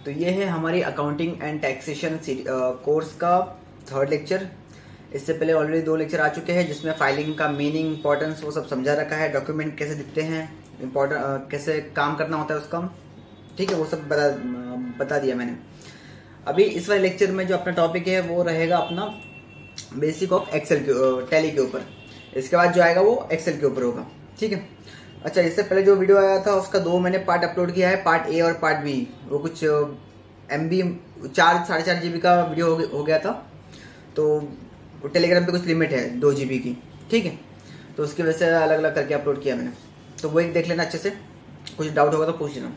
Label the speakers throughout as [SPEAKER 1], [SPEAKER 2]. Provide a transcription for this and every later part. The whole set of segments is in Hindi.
[SPEAKER 1] तो ये है हमारी अकाउंटिंग एंड टैक्सेशन कोर्स का थर्ड लेक्चर। इससे पहले ऑलरेडी 2 लेक्चर आ चुके हैं जिसमें फाइलिंग का मीनिंग, इंपॉर्टेंस वो सब समझा रखा है, डॉक्यूमेंट कैसे दिखते हैं, कैसे काम करना होता है उसका, ठीक है, वो सब बता दिया मैंने। अभी इस वाले लेक्चर में जो अपना टॉपिक है वो रहेगा अपना बेसिक ऑफ एक्सेल टैली के ऊपर। इसके बाद जो आएगा वो एक्सेल के ऊपर होगा, ठीक है। अच्छा, इससे पहले जो वीडियो आया था उसका 2 मैंने पार्ट अपलोड किया है, पार्ट ए और पार्ट बी। वो कुछ MB 4-4.5 GB का वीडियो हो गया था, तो टेलीग्राम पे कुछ लिमिट है 2 GB की, ठीक है। तो उसकी वजह से अलग अलग करके अपलोड किया मैंने, तो वो एक देख लेना अच्छे से, कुछ डाउट होगा तो पूछ लेना।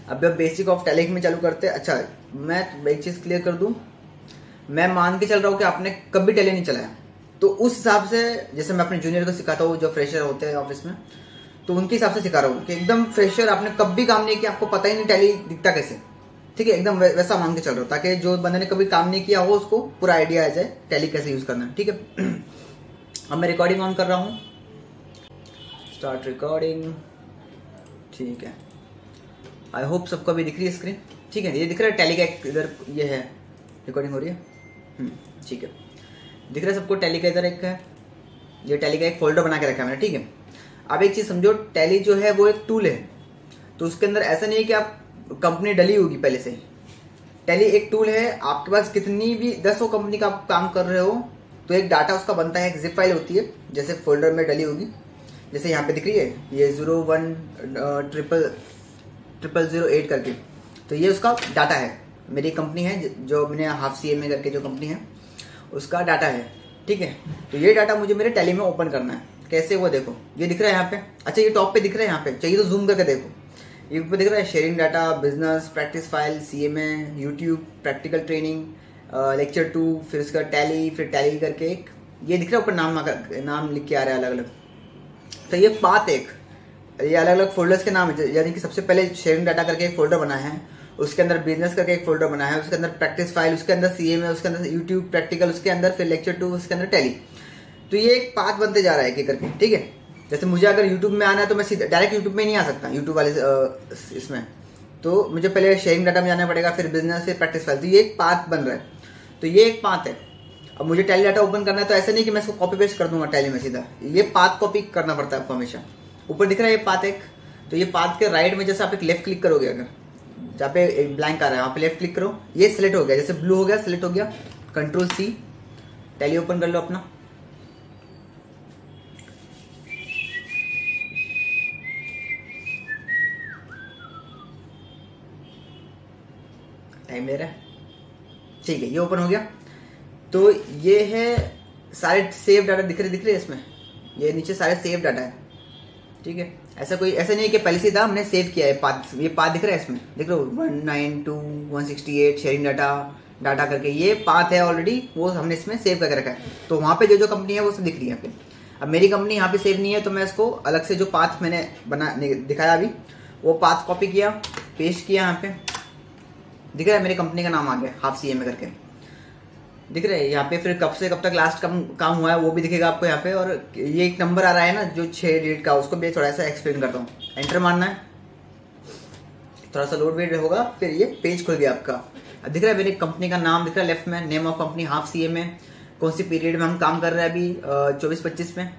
[SPEAKER 1] अब बेसिक ऑफ टैली में चालू करते हैं। अच्छा, मैं एक चीज़ क्लियर कर दूं, मैं मान के चल रहा हूँ कि आपने कभी टैली नहीं चलाया, तो उस हिसाब से जैसे मैं अपने जूनियर को सिखाता हूँ जो फ्रेशर होते हैं ऑफिस में, तो उनके हिसाब से सिखा रहा हूँ कि एकदम फ्रेशर, आपने कभी काम नहीं किया, आपको पता ही नहीं टैली दिखता कैसे, ठीक है, एकदम वैसा मान के चल रहा हूँ, ताकि जो बंदे ने कभी काम नहीं किया हो उसको पूरा आइडिया आ जाए टैली कैसे यूज करना है, ठीक है। अब मैं रिकॉर्डिंग ऑन कर रहा हूँ, स्टार्ट रिकॉर्डिंग, ठीक है। आई होप सबको अभी दिख रही है स्क्रीन, ठीक है। ये दिख रहा है टैली का इधर, ये है रिकॉर्डिंग हो रही है, ठीक है, दिख रहा है सबको। टैली का इधर एक है, ये टैली का एक फोल्डर बना के रखा है मैंने, ठीक है। अब एक चीज समझो, टैली जो है वो एक टूल है, तो उसके अंदर ऐसा नहीं है कि आप कंपनी डली होगी पहले से ही। टैली एक टूल है, आपके पास कितनी भी 10 कंपनी का आप काम कर रहे हो तो एक डाटा उसका बनता है, एक जिप फाइल होती है, जैसे फोल्डर में डली होगी, जैसे यहाँ पे दिख रही है ये 010008 करके, तो ये उसका डाटा है। मेरी कंपनी है जो मैंने हाफ CMA करके जो कंपनी है उसका डाटा है, ठीक है। तो ये डाटा मुझे मेरे टैली में ओपन करना है। कैसे, वो देखो, ये दिख रहा है यहाँ पे। अच्छा, ये टॉप पे दिख रहा है, यहाँ पे चाहिए तो जूम करके देखो, ये पे दिख रहा है sharing data, business, practice file, CMA, YouTube, practical training, lecture 2, फिर उसका टैली, फिर टैली करके एक ये दिख रहा है ऊपर, नाम लिख के आ रहा है अलग अलग। तो ये पाथ एक, ये अलग अलग फोल्डर्स के नाम है, यानी कि सबसे पहले शेयरिंग डाटा करके एक फोल्डर बना है, उसके अंदर बिजनेस करके एक फोल्डर बना है, उसके अंदर प्रैक्टिस फाइल, उसके अंदर CMA, उसके अंदर यूट्यूब प्रैक्टिकल, उसके अंदर फिर लेक्चर 2, उसके अंदर टैली। तो ये एक पाथ बनते जा रहा है करके, ठीक है। जैसे मुझे अगर यूट्यूब में आना है तो मैं सीधा डायरेक्ट यूट्यूब में नहीं आ सकता, यूट्यूब वाले इसमें तो मुझे पहले शेयरिंग डाटा में जाना पड़ेगा, फिर बिजनेस, फिर प्रैक्टिस फाइल। तो ये एक पाथ बन रहा है, तो ये एक पाथ है। अब मुझे टैली डाटा ओपन करना है तो ऐसा नहीं कि मैं इसको कॉपी पेस्ट कर दूंगा टैली में सीधा, ये पाथ कॉपी करना पड़ता है आपको हमेशा। ऊपर दिख रहा है ये पाथ एक, तो ये पाथ के राइट में जैसे आप एक लेफ्ट क्लिक करोगे, अगर जहाँ पे एक ब्लैंक आ रहा है वहाँ पे लेफ्ट क्लिक करो, ये सिलेक्ट हो गया, जैसे ब्लू हो गया सिलेक्ट हो गया, Ctrl+C, टैली ओपन कर लो अपना। टाइम ले रहा है, ठीक है, ये ओपन हो गया। तो ये है सारे सेव डाटा दिख रहे इसमें, ये नीचे सारे सेव डाटा है, ठीक है। ऐसा नहीं है कि पहले से था हमने सेव किया है पाथ, ये पाथ दिख रहा है इसमें, देख लो 192.168 शेयरिंग डाटा करके ये पाथ है ऑलरेडी, वो हमने इसमें सेव करके रखा है। तो वहाँ पे जो कंपनी है वो सब दिख रही है यहाँ पे। अब मेरी कंपनी यहाँ पे सेव नहीं है, तो मैं इसको अलग से जो पाथ मैंने दिखाया अभी, वो पाथ कॉपी किया, पेस्ट किया, यहाँ पे दिख रहा है मेरी कंपनी का नाम आ गया, हाफ CMA करके दिख रहा है यहाँ पे। फिर कब से कब तक लास्ट काम हुआ है वो भी दिखेगा आपको यहाँ पे, और ये एक नंबर आ रहा है ना जो 6 डिजिट का, उसको भी थोड़ा सा एक्सप्लेन करता हूँ। एंटर मारना है, थोड़ा सा लोड वेट होगा, फिर ये पेज खुल गया आपका। अब दिख रहा है मेरी कंपनी का नाम दिख रहा है लेफ्ट में, name of company half CMA, कौन सी पीरियड में हम काम कर रहे हैं अभी 24-25 में,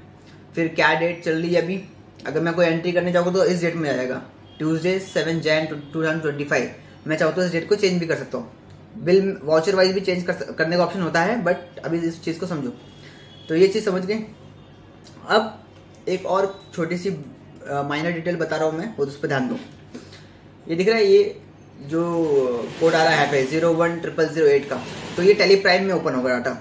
[SPEAKER 1] फिर क्या डेट चल रही है अभी। अगर मैं कोई एंट्री करने जाऊँगा तो इस डेट में आएगा, ट्यूजडे 7 Jan 2025। मैं चाहता हूँ इस डेट को चेंज भी कर सकता हूँ, बिल वाउचर वाइज भी चेंज करने का ऑप्शन होता है, बट अभी इस चीज़ को समझो। तो ये चीज़ समझ गए। अब एक और छोटी सी माइनर डिटेल बता रहा हूँ मैं, वो उस पर ध्यान दो। ये दिख रहा है ये जो कोड आ रहा है यहाँ पे 010008 का, तो ये टैली प्राइम में ओपन होगा डाटा।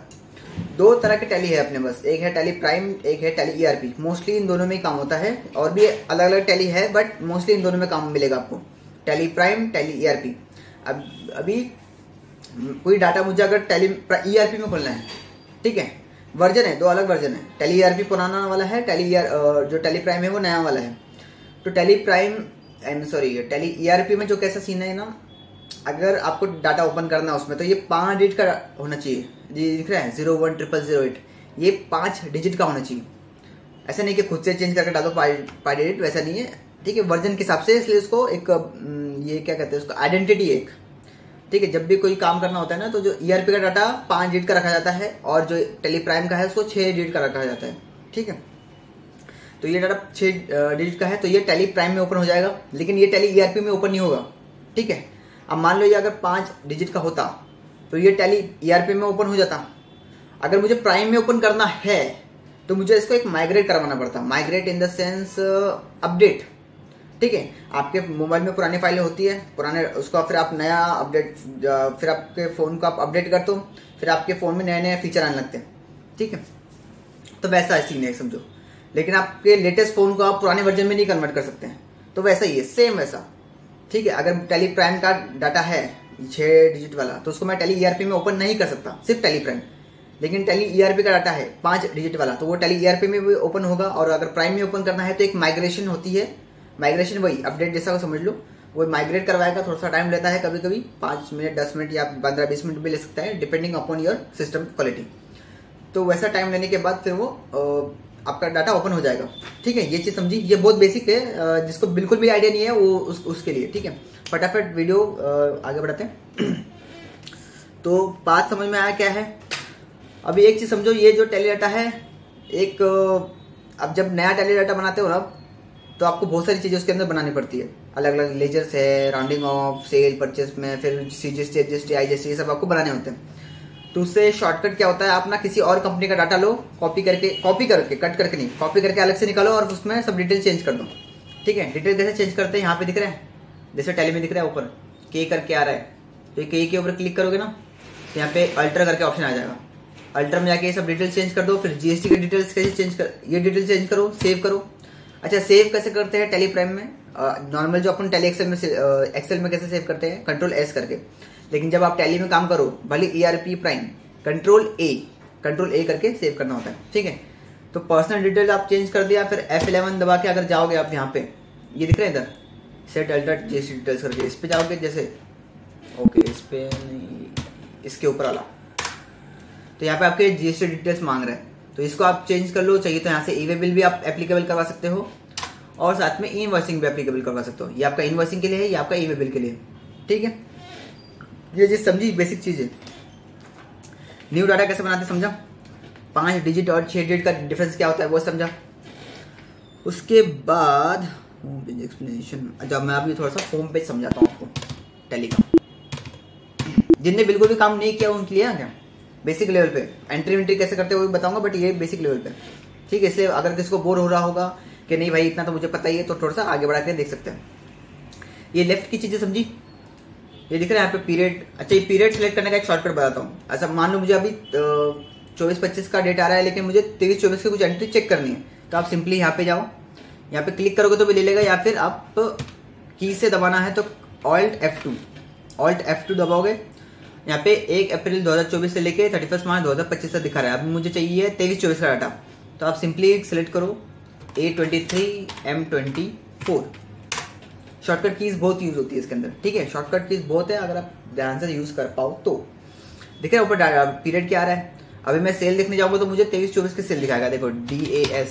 [SPEAKER 1] 2 तरह के टैली है अपने पास, एक है टैली प्राइम, एक है टैली ERP। मोस्टली इन दोनों में ही काम होता है, और भी अलग अलग टैली है, बट मोस्टली इन दोनों में काम मिलेगा आपको, टैली प्राइम, टैली ERP। अब अभी कोई डाटा मुझे अगर टैली ERP में खोलना है, ठीक है, वर्जन है, 2 अलग वर्जन है, टैली ERP पुराना वाला है, जो टैली प्राइम है वो नया वाला है। तो टैली ERP में जो कैसा सीन है ना, अगर आपको डाटा ओपन करना है उसमें, तो ये 5 डिजिट का होना चाहिए। ये दिख रहा है 010008, ये 5 डिजिट का होना चाहिए। ऐसा नहीं कि खुद से चेंज करके डालो 5 डिजिट, वैसा नहीं है। ठीक है, वर्जन के हिसाब से, इसलिए उसको एक ये क्या कहते हैं उसको, आइडेंटिटी एक, ठीक है। जब भी कोई काम करना होता है ना, तो जो ईआरपी का डाटा 5 डिजिट का रखा जाता है और जो टेली प्राइम का है उसको 6 डिजिट का रखा जाता है, ठीक है। तो ये डाटा 6 डिजिट का है, तो ये टेली प्राइम में ओपन हो जाएगा, लेकिन ये टेली ईआरपी में ओपन नहीं होगा, ठीक है। अब मान लो ये अगर 5 डिजिट का होता तो ये टेली ईआरपी में ओपन हो जाता। अगर मुझे प्राइम में ओपन करना है तो मुझे इसको एक माइग्रेट करवाना पड़ता, migrate in the sense update, ठीक है। आपके मोबाइल में पुरानी फाइलें होती है, पुराने उसको फिर आप नया अपडेट, फिर आपके फोन को आप अपडेट करते हो, फिर आपके फोन में नए नए फीचर आने लगते हैं, ठीक है। तो वैसा है सीन है समझो, लेकिन आपके लेटेस्ट फोन को आप पुराने वर्जन में नहीं कन्वर्ट कर सकते हैं, तो वैसा ही है, सेम वैसा, ठीक है। अगर टेली प्राइम का डाटा है 6 डिजिट वाला, तो उसको मैं टेली ईआरपी में ओपन नहीं कर सकता, सिर्फ टेली प्राइम। लेकिन टेली ईआरपी का डाटा है 5 डिजिट वाला, तो वो टेली ईआरपी में भी ओपन होगा। और अगर प्राइम में ओपन करना है तो एक माइग्रेशन होती है, माइग्रेशन वही अपडेट जैसा को समझ लो, वो माइग्रेट करवाएगा, थोड़ा सा टाइम लेता है, कभी कभी 5 मिनट 10 मिनट या 15-20 मिनट भी ले सकता है, depending upon your system quality. तो वैसा टाइम लेने के बाद फिर वो आपका डाटा ओपन हो जाएगा, ठीक है। ये चीज समझी, ये बहुत बेसिक है, जिसको बिल्कुल भी आइडिया नहीं है वो उसके लिए, ठीक है। फटाफट वीडियो आगे बढ़ाते हैं। तो बात समझ में आया क्या है? अभी एक चीज समझो, ये जो टेली डाटा है एक, अब जब नया टेली डाटा बनाते हो ना, तो आपको बहुत सारी चीजें उसके अंदर बनानी पड़ती है, अलग अलग लेजर्स है, राउंडिंग ऑफ, सेल, परचेस में, फिर सीजीएसटी, एचजीएसटी, आईजीएसटी, ये सब आपको बनाने होते हैं। तो उससे शॉर्टकट क्या होता है, आप ना किसी और कंपनी का डाटा लो, कॉपी करके कट करके नहीं, कॉपी करके अलग से निकालो और उसमें सब डिटेल चेंज कर दो, ठीक है। डिटेल कैसे चेंज करते हैं, यहाँ पे दिख रहा है, जैसे टेली में दिख रहा है ऊपर के करके आ रहा है, तो के ऊपर क्लिक करोगे ना, तो यहाँ पे अल्टर करके ऑप्शन आ जाएगा। अल्टर में जाके ये सब डिटेल्स चेंज कर दो, फिर जीएसटी की डिटेल्स कैसे चेंज कर, ये डिटेल चेंज करो, सेव करो। अच्छा, सेव कैसे करते हैं टेली प्राइम में? नॉर्मल जो अपन टेली एक्सेल में कैसे सेव करते हैं, कंट्रोल एस करके। लेकिन जब आप टेली में काम करो, भले ईआरपी प्राइम, कंट्रोल ए करके सेव करना होता है, ठीक है। तो पर्सनल डिटेल आप चेंज कर दिया, फिर F11 दबा के अगर जाओगे आप यहाँ पे, ये दिख रहा है इधर, सेट अल्टर जीएसटी डिटेल्स करके, इस पे जाओगे जैसे, ओके, इस पे नहीं, इसके ऊपर वाला, तो यहाँ पे आपके जीएसटी डिटेल्स मांग रहे हैं, तो इसको आप चेंज कर लो। चाहिए तो यहाँ से ई वे बिल भी आप एप्लीकेबल करवा सकते हो, और साथ में इनवॉइसिंग भी एप्लीकेबल करवा सकते हो। ये आपका इनवॉइसिंग के लिए है, ये आपका ई वे बिल के लिए, ठीक है। ये चीज समझी, बेसिक चीज है। न्यू डाटा कैसे बनाते समझा, 5 डिजिट और 6 डिजिट का डिफरेंस क्या होता है वो समझा। उसके बाद होम पेज एक्सप्लेनेशन, अच्छा मैं अभी थोड़ा सा होम पेज समझाता हूँ आपको टेली का। जिनने बिल्कुल भी काम नहीं किया उनके लिए क्या बेसिक लेवल पे एंट्री कैसे करते हैं वो भी बताऊंगा, बट ये बेसिक लेवल पे, ठीक है। इसलिए अगर किसको बोर हो रहा होगा कि नहीं भाई इतना तो मुझे पता ही है, तो थोड़ा सा आगे बढ़ा के देख सकते हैं। ये लेफ्ट की चीजें समझी, ये दिख रहा है यहाँ पे पीरियड। अच्छा, ये पीरियड सिलेक्ट करने का एक शॉर्टकट बताता हूँ। अच्छा, मान लो मुझे अभी 24-25 का डेट आ रहा है, लेकिन मुझे 23-24 की कुछ एंट्री चेक करनी है, तो आप सिंपली यहाँ पे जाओ, यहाँ पे क्लिक करोगे तो भी ले लेगा, या फिर आप की से दबाना है तो ऑल्ट F2 दबाओगे। यहाँ पे 1 अप्रैल 2024 से लेके 31 मार्च 2025 तक दिखा रहा है। अब मुझे चाहिए 23-24 का डाटा, तो आप सिंपली सिलेक्ट करो A23M24। शॉर्टकट कीज बहुत यूज होती है इसके अंदर, ठीक है। शॉर्टकट कीज बहुत है, अगर आप ध्यान से यूज कर पाओ तो। दिख रहा है ऊपर पीरियड क्या आ रहा है। अभी मैं सेल देखने जाऊंगा तो मुझे 23-24 की सेल दिखाएगा, देखो DAS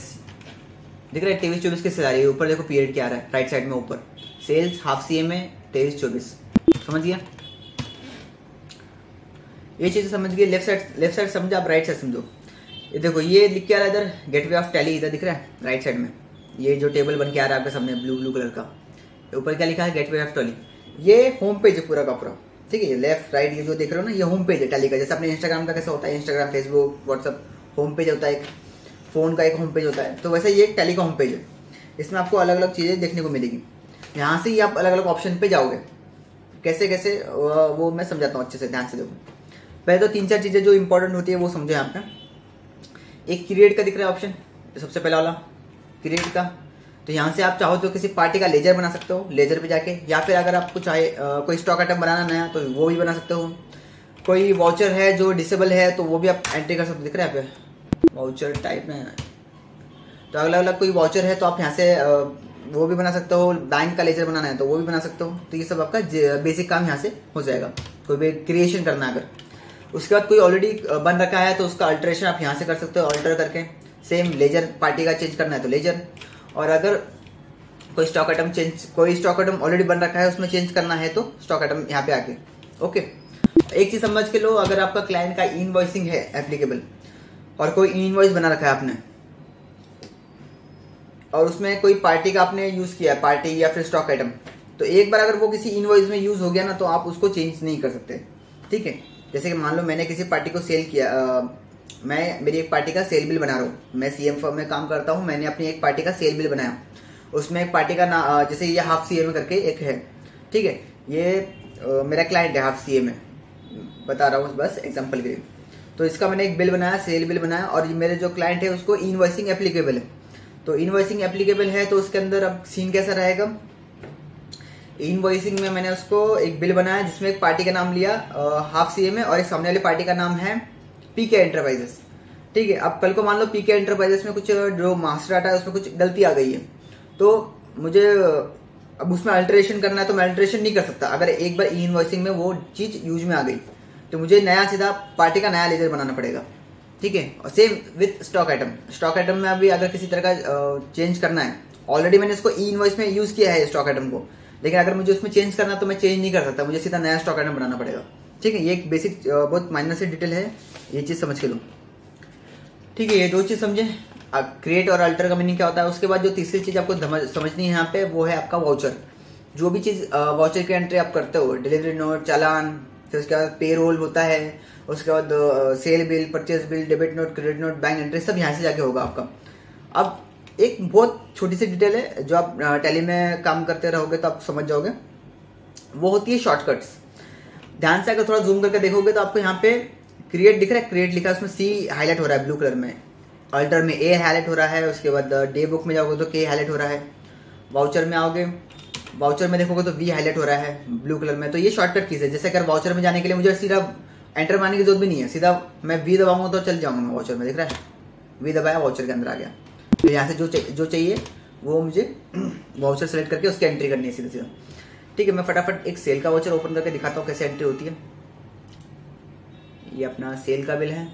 [SPEAKER 1] दिख रहा है, 23-24 की सेल आ रही है। ऊपर देखो पीरियड क्या आ रहा है, राइट साइड में ऊपर सेल्स हाफ CA में 23-24, समझ गया। ये चीज समझ गए। लेफ्ट साइड समझा, आप राइट साइड समझो। ये देखो ये लिख के आ रहा है इधर, गेटवे ऑफ टैली इधर दिख रहा है राइट साइड में। ये जो टेबल बन के आ रहा है आपके सामने ब्लू कलर का, ऊपर क्या लिखा है, गेटवे ऑफ टैली। ये होम पेज है पूरा का पूरा, ठीक है। ये लेफ्ट राइट ये जो देख रहे हो ना, ये होम पेज है टैली का। जैसे अपने इंस्टाग्राम का कैसा होता है, Instagram, Facebook, WhatsApp home page होता है, एक फोन का एक होम पेज होता है, तो वैसे ये एक टैली का होम पेज है। इसमें आपको अलग अलग चीजें देखने को मिलेगी। यहाँ से ही आप अलग अलग ऑप्शन पे जाओगे, कैसे कैसे वो मैं समझाता हूँ अच्छे से, ध्यान से देखो। पहले तो 3-4 चीजें जो इंपॉर्टेंट होती है वो समझो यहाँ पे। एक क्रिएट का दिख रहा है ऑप्शन, सबसे पहला वाला क्रिएट का। तो यहाँ से आप चाहो तो किसी पार्टी का लेजर बना सकते हो, लेजर पे जाके, या फिर अगर आपको चाहे कोई स्टॉक आइटम बनाना नया तो वो भी बना सकते हो। कोई वाउचर है जो डिसेबल है तो वो भी आप एंट्री कर सकते हो, दिख रहा है यहाँ पे वाउचर टाइप में। तो अलग अलग कोई वाउचर है तो आप यहाँ से वो भी बना सकते हो। बैंक का लेजर बनाना है तो वो भी बना सकते हो। तो ये सब आपका बेसिक काम यहाँ से हो जाएगा, कोई भी क्रिएशन करना है अगर। उसके बाद कोई ऑलरेडी बन रखा है तो उसका अल्टरेशन आप यहाँ से कर सकते हो, अल्टर करके। सेम लेजर पार्टी का चेंज करना है तो लेजर। और अगर कोई स्टॉक आइटम ऑलरेडी बन रखा है उसमें चेंज करना है तो स्टॉक आइटम यहाँ पे आके ओके। एक चीज समझ के लो, अगर आपका क्लाइंट का इनवॉइसिंग है एप्लीकेबल और कोई इनवॉइस बना रखा है आपने और उसमें कोई पार्टी का आपने यूज किया है, पार्टी या फिर स्टॉक आइटम, तो एक बार अगर वो किसी इनवॉइस में यूज हो गया ना तो आप उसको चेंज नहीं कर सकते। ठीक है, जैसे कि मान लो मैंने किसी पार्टी को सेल किया, मैं मेरी एक पार्टी का सेल बिल बना रहा हूँ, मैं सीएम फर्म में काम करता हूँ, मैंने अपनी एक पार्टी का सेल बिल बनाया, उसमें एक पार्टी का ना जैसे ये हाफ सीएम करके एक है। ठीक है, ये मेरा क्लाइंट है, हाफ सीएम है, बता रहा हूँ बस एग्जाम्पल के लिए। तो इसका मैंने एक बिल बनाया, सेल बिल बनाया, और मेरे जो क्लाइंट है उसको इनवॉइसिंग एप्लीकेबल है। तो इनवॉइसिंग एप्लीकेबल है तो उसके अंदर अब सीन कैसा रहेगा, इनवॉइसिंग में मैंने उसको एक बिल बनाया जिसमें एक पार्टी का नाम लिया हाफ सीएम है और एक सामने वाली पार्टी का नाम है पीके एंटरप्राइजेस। ठीक है, अब कल को मान लो पीके एंटरप्राइजेस में कुछ जो मास्टर डाटा है उसमें कुछ गलती आ गई है तो मुझे अब उसमें अल्टरेशन करना है तो मैं अल्टरेशन नहीं कर सकता। अगर एक बार इनवॉइसिंग में वो चीज यूज में आ गई तो मुझे नया सीधा पार्टी का नया लेजर बनाना पड़ेगा। ठीक है, और सेम विथ स्टॉक आइटम में अभी अगर किसी तरह का चेंज करना है, ऑलरेडी मैंने इसको ई इनवॉइस में यूज किया है स्टॉक आइटम को, लेकिन अगर मुझे उसमें चेंज करना तो मैं चेंज नहीं कर सकता, मुझे सीधा नया स्टॉक आइटम बनाना पड़ेगा। ठीक है, ये एक बेसिक बहुत माइनर से डिटेल है, ये चीज समझ के लो। ठीक है, ये दो चीज समझे, क्रिएट और अल्टर का मीनिंग क्या होता है। उसके बाद जो तीसरी चीज आपको समझनी है यहाँ पे वो है आपका वाउचर। जो भी चीज वाउचर की एंट्री आप करते हो, डिलीवरी नोट, चालान, फिर उसके बाद पे रोल होता है, उसके बाद sale bill, purchase bill, debit note, credit note, bank entry, सब यहाँ से जाके होगा आपका। अब एक बहुत छोटी सी डिटेल है जो आप टैली में काम करते रहोगे तो आप समझ जाओगे, वो होती है शॉर्टकट्स। ध्यान से अगर थोड़ा जूम करके देखोगे तो आपको यहाँ पे क्रिएट दिख रहा है, क्रिएट लिखा है, उसमें सी हाईलाइट हो रहा है ब्लू कलर में, अल्टर में ए हाईलाइट हो रहा है, उसके बाद डे बुक में जाओगे तो के हाईलाइट हो रहा है, वाउचर में आओगे, वाउचर में देखोगे तो वी हाईलाइट हो रहा है ब्लू कलर में। तो ये शॉर्टकट कीज है। जैसे अगर वाउचर में जाने के लिए मुझे सीधा एंटर मारने की जरूरत भी नहीं है, सीधा मैं वी दबाऊंगा तो चल जाऊंगा मैं वाउचर में, दिख रहा है वी दबाया वाउचर के अंदर आ गया। तो यहाँ से जो चाहिए वो मुझे वाउचर सेलेक्ट करके उसकी एंट्री करनी है सीधा। ठीक है, मैं फटाफट एक सेल का वाउचर ओपन करके दिखाता हूँ कैसे एंट्री होती है। ये अपना सेल का बिल है।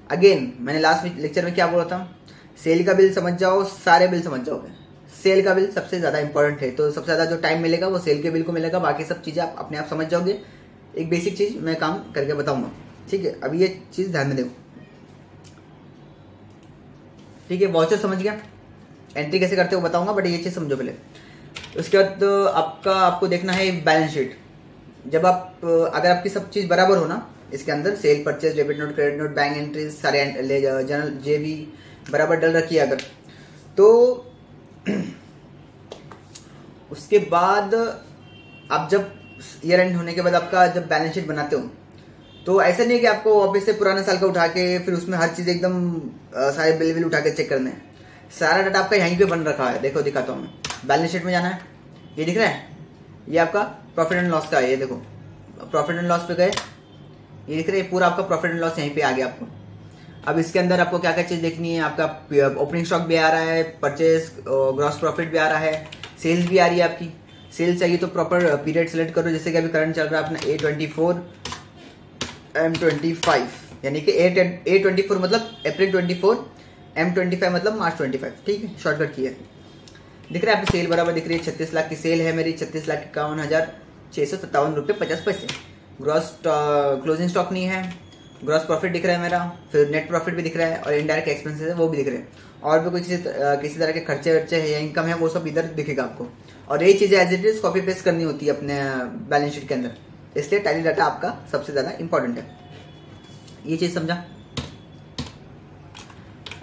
[SPEAKER 1] अगेन मैंने लास्ट लेक्चर में क्या बोला था, सेल का बिल समझ जाओ, सारे बिल समझ जाओगे। सेल का बिल सबसे ज्यादा इंपॉर्टेंट है, तो सबसे ज्यादा जो टाइम मिलेगा वो सेल के बिल को मिलेगा, बाकी सब चीजें आप अपने आप समझ जाओगे। एक बेसिक चीज मैं काम करके बताऊंगा। ठीक है, अभी ये चीज ध्यान में दो। ठीक है, वाउचर समझ गया, एंट्री कैसे करते हो बताऊंगा, बट ये चीज समझो पहले। उसके बाद तो आपको देखना है बैलेंस शीट। जब आप अगर आपकी सब चीज बराबर हो ना, इसके अंदर sale, purchase, debit note, credit note, bank entries सारे जनरल जेवी बराबर डल रखी है अगर, तो उसके बाद आप जब ईयर एंड होने के बाद आपका जब बैलेंस शीट बनाते हो तो ऐसा नहीं है कि आपको वापस से पुराने साल का उठा के फिर उसमें हर चीज एकदम सारे बिल उठा के चेक करने हैं। सारा डाटा आपका यहीं पे बन रखा है। देखो दिखाता हूँ मैं, बैलेंस शीट में जाना है, ये दिख रहा है, ये आपका प्रॉफिट एंड लॉस का है। ये देखो प्रॉफिट एंड लॉस पे गए, ये दिख रहा है, पूरा आपका प्रॉफिट एंड लॉस यहीं पे आ गया आपको। अब इसके अंदर आपको क्या क्या चीज देखनी है, आपका ओपनिंग स्टॉक भी आ रहा है, परचेज ग्रॉस प्रॉफिट भी आ रहा है, सेल्स भी आ रही है आपकी। सेल्स चाहिए तो प्रॉपर पीरियड सेलेक्ट करो, जैसे कि अभी करंट चल रहा है अपना A24 M25, यानी कि A24 मतलब अप्रैल 24, M25 मतलब मार्च 25। ठीक है, शॉर्टकट की है। दिख रहा है आपकी सेल बराबर दिख रही है, 36 लाख की सेल है मेरी, 36,51,657 रुपये 50 पैसे। ग्रॉस क्लोजिंग स्टॉक नहीं है, ग्रॉस प्रॉफिट दिख रहा है मेरा, फिर नेट प्रॉफिट भी दिख रहा है, और इनडायरेक्ट एक्सपेंसेस है वो भी दिख रहे हैं, और भी कोई किसी तरह के खर्चे वर्चे है या इनकम है वो सब इधर दिखेगा आपको। और ये चीजें as it is copy paste करनी होती है अपने बैलेंस शीट के अंदर, इसलिए टैली डाटा आपका सबसे ज्यादा इंपॉर्टेंट है। ये चीज समझा।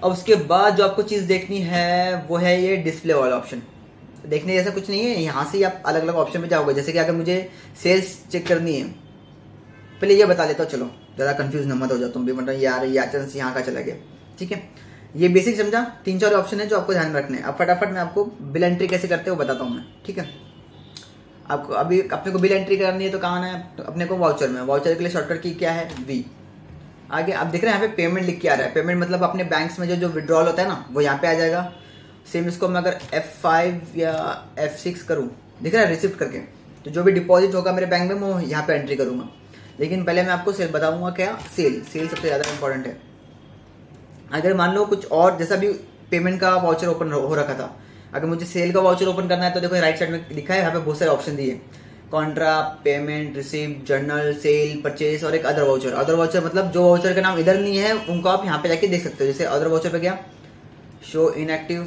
[SPEAKER 1] अब उसके बाद जो आपको चीज देखनी है वो है ये डिस्प्ले वाला ऑप्शन। देखने जैसा कुछ नहीं है, यहाँ से आप अलग अलग ऑप्शन में जाओगे। जैसे कि अगर मुझे सेल्स चेक करनी है, पहले ये बता देता हूँ, चलो ज्यादा कंफ्यूज न मत हो जाओ तुम भी, मतलब यार ये अचानक यहाँ का चला गया। ठीक है, ये बेसिक समझा। 3-4 ऑप्शन है जो आपको ध्यान रखने हैं। अब फटाफट मैं आपको बिल एंट्री कैसे करते हो बताता हूँ मैं। ठीक है, आपको अभी अपने को बिल एंट्री करनी है तो कहाँ है, तो अपने को वाउचर में। वाउचर के लिए शॉर्टकट की क्या है, वी। आगे आप देख रहे हैं यहाँ पे पेमेंट लिख के आ रहा है। पेमेंट मतलब अपने बैंक्स में जो विड्रॉल होता है ना, वो यहाँ पे आ जाएगा। सेम इसको मैं अगर F5 या F6 करूँ, दिख रहा है रिसिप्ट करके, तो जो भी डिपॉजिट होगा मेरे बैंक में वो यहाँ पे एंट्री करूंगा। लेकिन पहले मैं आपको सेल बताऊंगा क्या, सेल सबसे ज्यादा इंपॉर्टेंट है। अगर मान लो कुछ और, जैसा भी पेमेंट का वाउचर ओपन हो रखा था, अगर मुझे सेल का वाउचर ओपन करना है तो देखो राइट साइड में लिखा है, यहाँ पे बहुत सारे ऑप्शन दिए, contra, payment, receipt, journal, sale, purchase और एक अदर वाउचर। अदर वाउचर मतलब जो वाउचर का नाम इधर नहीं है उनको आप यहाँ पे जाके देख सकते हो। जैसे अदर वाउचर पे गया, शो इनएक्टिव,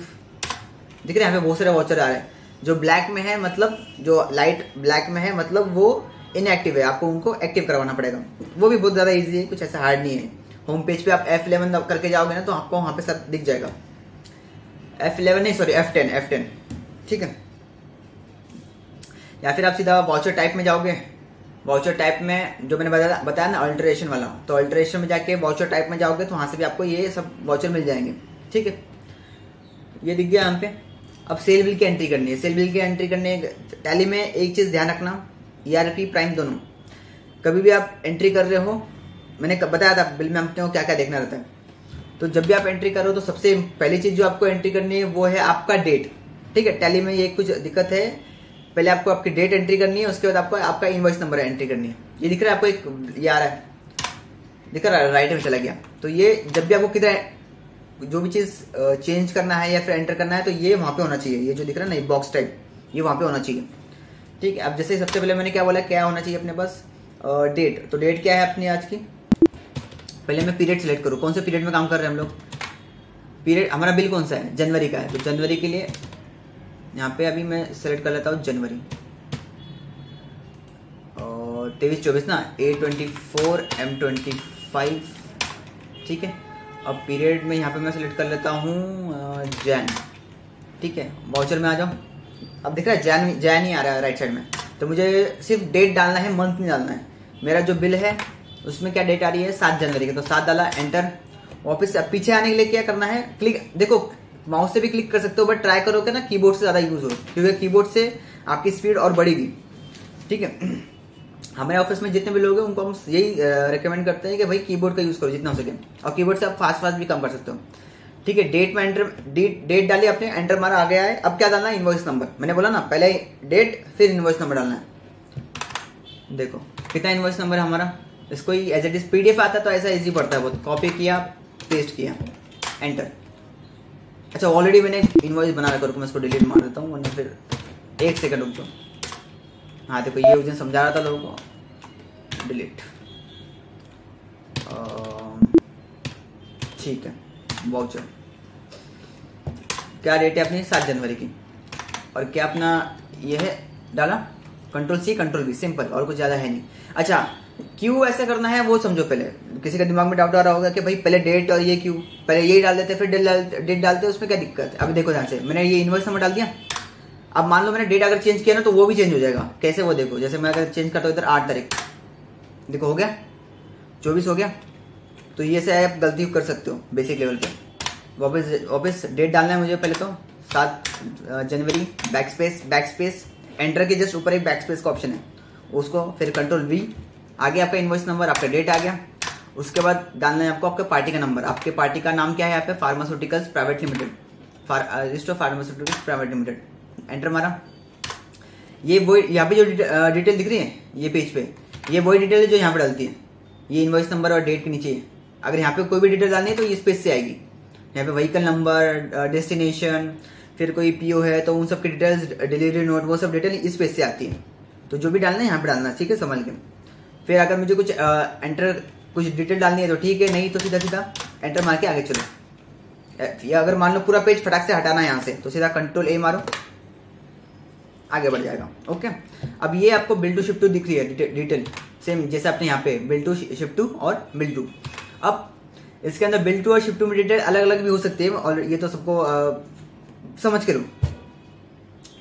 [SPEAKER 1] दिख रहे हैं यहाँ पे बहुत सारे वाउचर आ रहे हैं। जो ब्लैक में है मतलब जो लाइट ब्लैक में है मतलब वो इनएक्टिव है, आपको उनको एक्टिव करवाना पड़ेगा। वो भी बहुत ज़्यादा ईजी है, कुछ ऐसा हार्ड नहीं है। होम पेज पे आप F11 करके जाओगे ना तो आपको वहाँ पे सब दिख जाएगा। F11 नहीं सॉरी F10, ठीक है। या फिर आप सीधा वाउचर टाइप में जाओगे, वाउचर टाइप में जो मैंने बताया ना अल्टरेशन वाला, तो अल्टरेशन में जाके वाउचर टाइप में जाओगे तो वहाँ से भी आपको ये सब वाउचर मिल जाएंगे, ठीक है। ये दिख गया यहाँ पे। अब सेल बिल की एंट्री करनी है। सेल बिल की एंट्री करने टैली में एक चीज़ ध्यान रखना, ERP प्राइम दोनों कभी भी आप एंट्री कर रहे हो, मैंने बताया था बिल में आपको क्या क्या देखना रहता है। तो जब भी आप एंट्री करो तो सबसे पहली चीज़ जो आपको एंट्री करनी है वो है आपका डेट, ठीक है। टैली में ये कुछ दिक्कत है, पहले आपको आपकी डेट एंट्री करनी है, उसके बाद आपको आपका इनवॉइस नंबर एंट्री करनी है। ये दिख रहा है आपको, एक ये आ रहा है, दिख रहा है राइट में चला गया। तो ये जब भी आपको किधर जो भी चीज़ चेंज करना है या फिर एंटर करना है तो ये वहाँ पे होना चाहिए। ये जो दिख रहा है ना बॉक्स टाइप, ये वहाँ पे होना चाहिए, ठीक है। अब जैसे सबसे पहले मैंने क्या बोला, क्या होना चाहिए अपने पास, डेट। तो डेट क्या है अपनी आज की, पहले मैं पीरियड सेलेक्ट करूँ, कौन से पीरियड में काम कर रहे हैं हम लोग। पीरियड हमारा बिल कौन सा है, जनवरी का है, तो जनवरी के लिए यहाँ पे अभी मैं सेलेक्ट कर लेता हूँ जनवरी, और 23-24 ना, A24 M25, ठीक है। अब पीरियड में यहाँ पे मैं सेलेक्ट कर लेता हूँ जैन, ठीक है। वाउचर में आ जाओ, अब दिख रहा है जैन ही आ रहा है राइट साइड में। तो मुझे सिर्फ डेट डालना है, मंथ नहीं डालना है। मेरा जो बिल है उसमें क्या डेट आ रही है, 7 जनवरी की, तो 7 डाला, एंटर। वापस पीछे आने के लिए क्या करना है, क्लिक, देखो माउस से भी क्लिक कर सकते हो बट ट्राई करो कि ना कीबोर्ड से ज़्यादा यूज हो, क्योंकि कीबोर्ड से आपकी स्पीड और बढ़ेगी, ठीक है। हमारे ऑफिस में जितने भी लोग हैं उनको हम यही रिकमेंड करते हैं कि भाई कीबोर्ड का यूज करो जितना हो सके, और कीबोर्ड से आप फास्ट भी काम कर सकते हो, ठीक है। डेट में एंटर, डेट डाली आपने, एंटर मारा, आ गया है। अब क्या डालना है, इनवॉइस नंबर। मैंने बोला ना पहले डेट फिर इनवॉइस नंबर डालना है। देखो कितना इनवॉइस नंबर है हमारा, इसको ही एज इट इज PDF आता है तो ऐसा इजी पड़ता है बहुत, कॉपी किया, पेस्ट किया, एंटर। अच्छा ऑलरेडी मैंने इनवॉइस बना रखा, मैं इसको डिलीट मार देता हूँ, वरना फिर 1 सेकंड रुक जाओ। हाँ देखो ये उस दिन समझा रहा था लोगों को, डिलीट, ठीक है। वाउचर क्या रेट है अपनी, 7 जनवरी की, और क्या अपना ये है डाला, Ctrl+C Ctrl+V, सिंपल, और कुछ ज़्यादा है नहीं। अच्छा क्यों ऐसा करना है वो समझो पहले, किसी का दिमाग में डाउट आ रहा होगा कि भाई पहले डेट और ये क्यों, पहले यही डाल देते फिर डेट डालते, उसमें क्या दिक्कत है। अभी देखो ध्यान से, मैंने ये इनवॉइस नंबर डाल दिया। अब मान लो मैंने डेट अगर चेंज किया ना तो वो भी चेंज हो जाएगा, कैसे वो देखो, जैसे मैं अगर चेंज करता हूँ इधर 8 तारीख, देखो हो गया 24 हो गया। तो ये से आप गलती कर सकते हो बेसिक लेवल पे। वापस डेट डालना है मुझे, पहले तो 7 जनवरी, बैकस्पेस, एंटर के जस्ट ऊपर एक बैकस्पेस का ऑप्शन है, उसको फिर Ctrl+V, आगे आपका इनवॉइस नंबर, आपका डेट आ गया। उसके बाद डालना है आपको आपके पार्टी का नंबर। आपके पार्टी का नाम क्या है यहाँ पे, pharmaceuticals private limited, list of pharmaceuticals private limited, enter मारा। ये वो यहाँ पे जो डिटेल दिख रही है ये पेज पे, ये वही डिटेल है जो यहाँ पे डालती है, ये इनवॉइस नंबर और डेट के नीचे है। अगर यहाँ पे कोई भी डिटेल डालनी है तो इस पेज से आएगी। यहाँ पे व्हीकल नंबर, डेस्टिनेशन, फिर कोई PO है तो उन सब की डिटेल्स, डिलीवरी नोट, वो सब डिटेल इस पेज से आती है। तो जो भी डालना है यहाँ पे डालना, ठीक है, संभाल के। फिर अगर मुझे कुछ कुछ डिटेल डालनी है तो ठीक है, नहीं तो सीधा एंटर मार के आगे चलो। या अगर मान लो पूरा पेज फटाक से हटाना है यहाँ से तो सीधा Ctrl+A मारो, आगे बढ़ जाएगा। ओके, अब ये आपको बिल टू शिफ्ट टू दिख रही है डिटेल, सेम जैसे आपने यहाँ पे बिल टू शिफ्ट टू और बिल टू। अब इसके अंदर बिल टू और शिफ्ट टू में डिटेल अलग अलग भी हो सकती है, और ये तो सबको समझ के लो,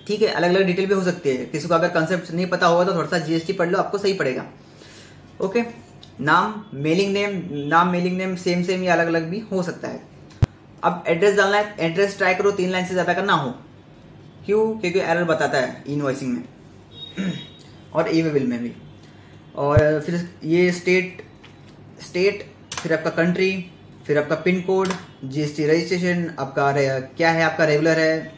[SPEAKER 1] ठीक है। अलग अलग डिटेल भी हो सकती है, किसी को अगर कंसेप्ट नहीं पता होगा तो थोड़ा सा GST पढ़ लो, आपको सही पड़ेगा। ओके, नाम मेलिंग नेम सेम या अलग अलग भी हो सकता है। अब एड्रेस डालना है, एड्रेस ट्राई करो 3 लाइन से ज्यादा का ना हो, क्यों, क्योंकि एरर बताता है इनवॉइसिंग में और ई बिल में भी। और फिर ये स्टेट, फिर आपका कंट्री, फिर आपका पिन कोड, GST रजिस्ट्रेशन, आपका क्या है, आपका रेगुलर है।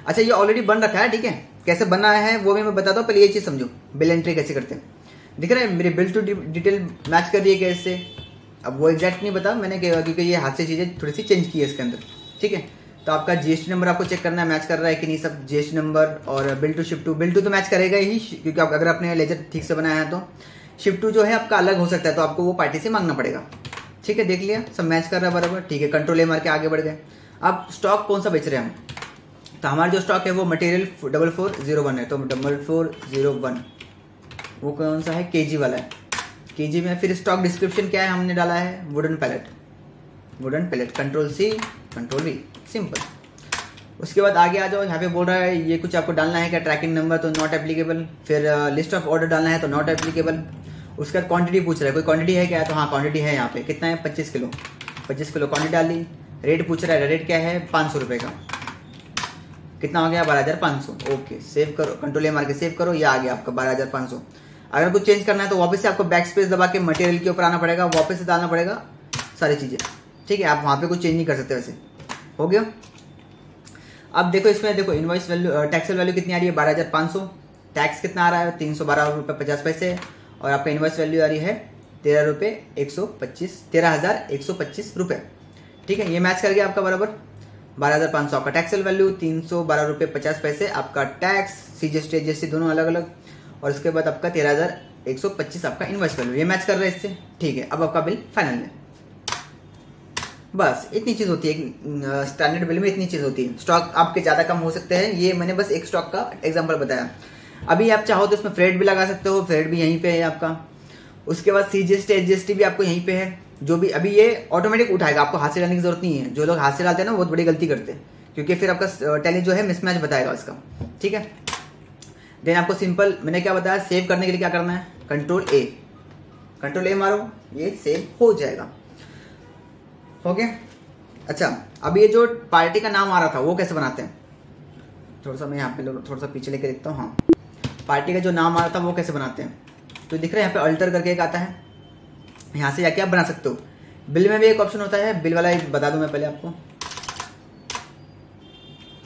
[SPEAKER 1] अच्छा ये ऑलरेडी बन रखा है, ठीक है, कैसे बना है वो भी मैं बताता हूँ, पहले ये चीज़ समझो, बिल एंट्री कैसे करते हैं। दिख रहा है मेरे बिल टू डिटेल मैच कर रही है कैसे, अब वो एग्जैक्ट नहीं बता मैंने, क्योंकि ये हाथ से चीज़ें थोड़ी सी चेंज की है इसके अंदर, ठीक है। तो आपका जीएसटी नंबर आपको चेक करना है मैच कर रहा है कि नहीं सब जीएसटी नंबर। और बिल टू शिप टू तो मैच करेगा ही, क्योंकि आप अगर आपने लेजर ठीक से बनाया है तो। शिप टू जो है आपका अलग हो सकता है, तो आपको वो पार्टी से मांगना पड़ेगा। ठीक है, देख लिया सब मैच कर रहा है बराबर। ठीक है, कंट्रोल ए मार के आगे बढ़ गए। अब स्टॉक कौन सा बेच रहे हैं हम, तो हमारा जो स्टॉक है वो मटेरियल 4401 है, तो 4401 वो कौन सा है, केजी वाला है, केजी में। फिर स्टॉक डिस्क्रिप्शन क्या है हमने डाला है, wooden pallet, control C control V, simple. उसके बाद आगे आ जाओ, यहाँ पे बोल रहा है ये कुछ आपको डालना है क्या, ट्रैकिंग नंबर, तो नॉट एप्लीकेबल। फिर लिस्ट ऑफ ऑर्डर डालना है तो नॉट एप्लीकेबल। उसके बाद क्वांटिटी पूछ रहा है, कोई क्वांटिटी है क्या, तो हाँ क्वांटिटी है यहाँ पे, कितना है 25 किलो क्वांटिटी डाली। रेट पूछ रहा है, रेट क्या है 500 रुपये का, कितना हो गया 12,500। ओके, सेव करो, कंट्रोल ए मार के सेव करो, ये आ गया आपका 12,500। अगर कुछ चेंज करना है तो वापस से आपको बैक स्पेस दबा के मटेरियल के ऊपर आना पड़ेगा, वापस से डालना पड़ेगा सारी चीजें। ठीक है, आप वहां पे कुछ चेंज नहीं कर सकते वैसे। हो गया। अब देखो इसमें देखो इनवॉइस वैल्यू, टैक्सेबल वैल्यू कितनी आ रही है 12,500, टैक्स कितना आ रहा है 312 रुपये 50 पैसे, और आपका इनवॉइस वैल्यू आ रही है 13,125 रुपये। ठीक है, ये मैच कर गया आपका बराबर 12,500। आपका टैक्सेबल वैल्यू 312 रुपये 50 पैसे, आपका टैक्स सीजीएसटी जीएसटी दोनों अलग अलग, और उसके बाद आपका 13,125 आपका इनवॉइस वैल्यू, ये मैच कर रहा है इससे। ठीक है, अब आपका बिल फाइनल है। बस इतनी चीज होती है, स्टैंडर्ड बिल में इतनी चीज होती है। स्टॉक आपके ज्यादा कम हो सकते हैं, ये मैंने बस एक स्टॉक का एग्जांपल बताया। अभी आप चाहो तो इसमें फ्रेट भी लगा सकते हो, फ्रेट भी यहीं पे है आपका। उसके बाद सीजीएसटी एचजीएसटी भी आपको यहीं पे है, जो भी अभी ये ऑटोमेटिक उठाएगा, आपको हाथ से डालने की जरूरत नहीं है। जो लोग हाथ से डालते हैं ना बहुत बड़ी गलती करते हैं, क्योंकि फिर आपका टैली जो है मिसमैच बताएगा उसका। ठीक है, देन आपको सिंपल मैंने क्या बताया, सेव करने के लिए क्या करना है, कंट्रोल ए मारो, ये सेव हो जाएगा। हो गया। अच्छा, अब ये जो पार्टी का नाम आ रहा था वो कैसे बनाते हैं, थोड़ा सा मैं यहाँ पे थोड़ा सा पीछे लेके देखता हूँ। हाँ, पार्टी का जो नाम आ रहा था वो कैसे बनाते हैं, तो दिख रहा है यहाँ पे अल्टर करके एक आता है, यहाँ से जाके आप बना सकते हो। बिल में भी एक ऑप्शन होता है, बिल वाला एक बता दूं मैं पहले आपको।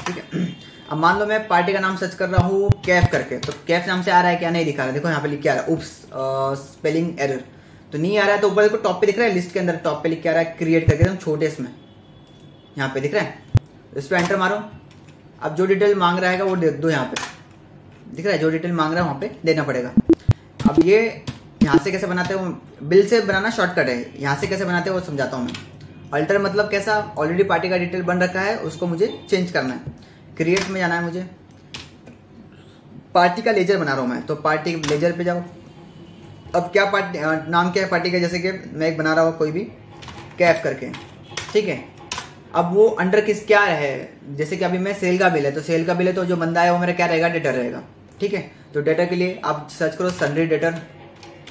[SPEAKER 1] ठीक है, अब मान लो मैं पार्टी का नाम सर्च कर रहा हूँ कैफ करके, तो कैफ नाम से आ रहा है क्या, नहीं दिखा रहा है। देखो यहाँ पे लिख के आ रहा है उप्स स्पेलिंग एरर, तो नहीं आ रहा है। तो ऊपर देखो टॉप पे दिख रहा है, लिस्ट के अंदर टॉप पे लिख के आ रहा है क्रिएट करके एकदम छोटे इसमें, यहाँ पे दिख रहा है। इस पर एंटर मारो, अब जो डिटेल मांग रहा है वो दे दो, यहाँ पे दिख रहा है जो डिटेल मांग रहा है वहाँ पे देना पड़ेगा। अब ये यहाँ से कैसे बनाते हो, बिल से बनाना शॉर्टकट है, यहाँ से कैसे बनाते हैं वो समझाता हूँ मैं। अल्टर मतलब कैसा, ऑलरेडी पार्टी का डिटेल बन रखा है, उसको मुझे चेंज करना है। क्रिएट में जाना है मुझे, पार्टी का लेजर बना रहा हूँ मैं, तो पार्टी लेजर पे जाओ। अब क्या पार्टी नाम क्या है पार्टी का, जैसे कि मैं एक बना रहा हूँ कोई भी कैफ करके। ठीक है, अब वो अंडर किस क्या है, जैसे कि अभी मैं सेल का बिल है, तो सेल का बिल है तो जो बंदा है वो मेरा क्या रहेगा, डेटर रहेगा। ठीक है, तो डेटर के लिए आप सर्च करो सन्ड्री डेटर,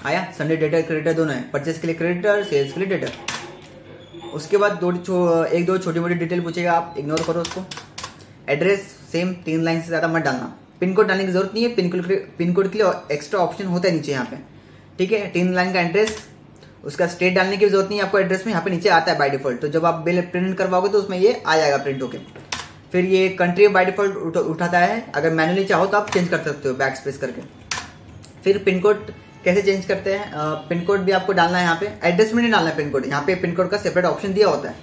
[SPEAKER 1] आया सन्ड्री डेटर क्रेडिटर दोनों है, परचेज के लिए क्रेडिटर, सेल्स के लिए डेटर। उसके बाद एक दो छोटी मोटी डिटेल पूछेगा, आप इग्नोर करो उसको। एड्रेस सेम 3 लाइन से ज़्यादा मत डालना। पिन कोड डालने की जरूरत नहीं है, पिन कोड के लिए एक्स्ट्रा ऑप्शन होता है नीचे यहाँ पे। ठीक है, 3 लाइन का एड्रेस, उसका स्टेट डालने की जरूरत नहीं है आपको, एड्रेस में यहाँ पे नीचे आता है बाय डिफॉल्ट। तो जब आप बिल प्रिंट करवाओगे तो उसमें ये आ जाएगा प्रिंट होके। फिर ये कंट्री बाय डिफॉल्ट उठाता है, अगर मैनुअली चाहो तो आप चेंज कर सकते हो बैक स्पेस करके। फिर पिन कोड कैसे चेंज करते हैं, पिन कोड भी आपको डालना है यहाँ पे, एड्रेस में नहीं डालना है पिन कोड, यहाँ पे पिन कोड का सेपरेट ऑप्शन दिया होता है।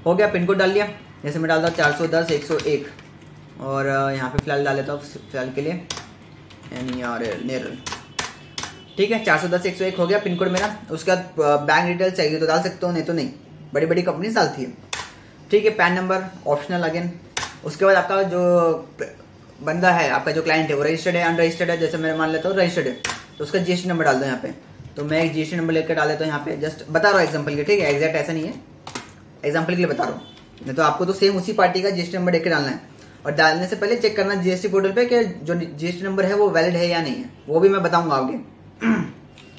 [SPEAKER 1] हो गया, पिन कोड डाल लिया, जैसे मैं डालता हूँ 410-101, और यहाँ पे फिलहाल डाल लेता हूँ फिलहाल के लिए नेरल। ठीक है, 410-101 हो गया पिन कोड मेरा। उसके बाद बैंक डिटेल चाहिए तो डाल सकते हो, नहीं तो नहीं, बड़ी बड़ी कंपनी डालती है। ठीक है, पैन नंबर ऑप्शनल अगेन। उसके बाद आपका जो बंदा है, आपका जो क्लाइंट है वो रजिस्टर्ड है अनरजिस्टर्ड है, जैसे मैं मान लेता हूँ रजिस्टर्ड है, तो उसका जीएसटी नंबर डाल दो यहाँ पे। तो मैं एक जीएसटी नंबर लेकर डाल देता हूँ यहाँ पे, जस्ट बता रहा हूँ एग्जाम्पल के। ठीक है, एग्जैक्ट ऐसा नहीं है, एग्जाम्पल के लिए बता रहा हूँ, नहीं तो आपको तो सेम उसी पार्टी का जीएसटी नंबर लेकर डालना है। और डालने से पहले चेक करना जीएसटी पोर्टल पे कि जो जीएसटी नंबर है वो वैलिड है या नहीं है, वो भी मैं बताऊंगा आगे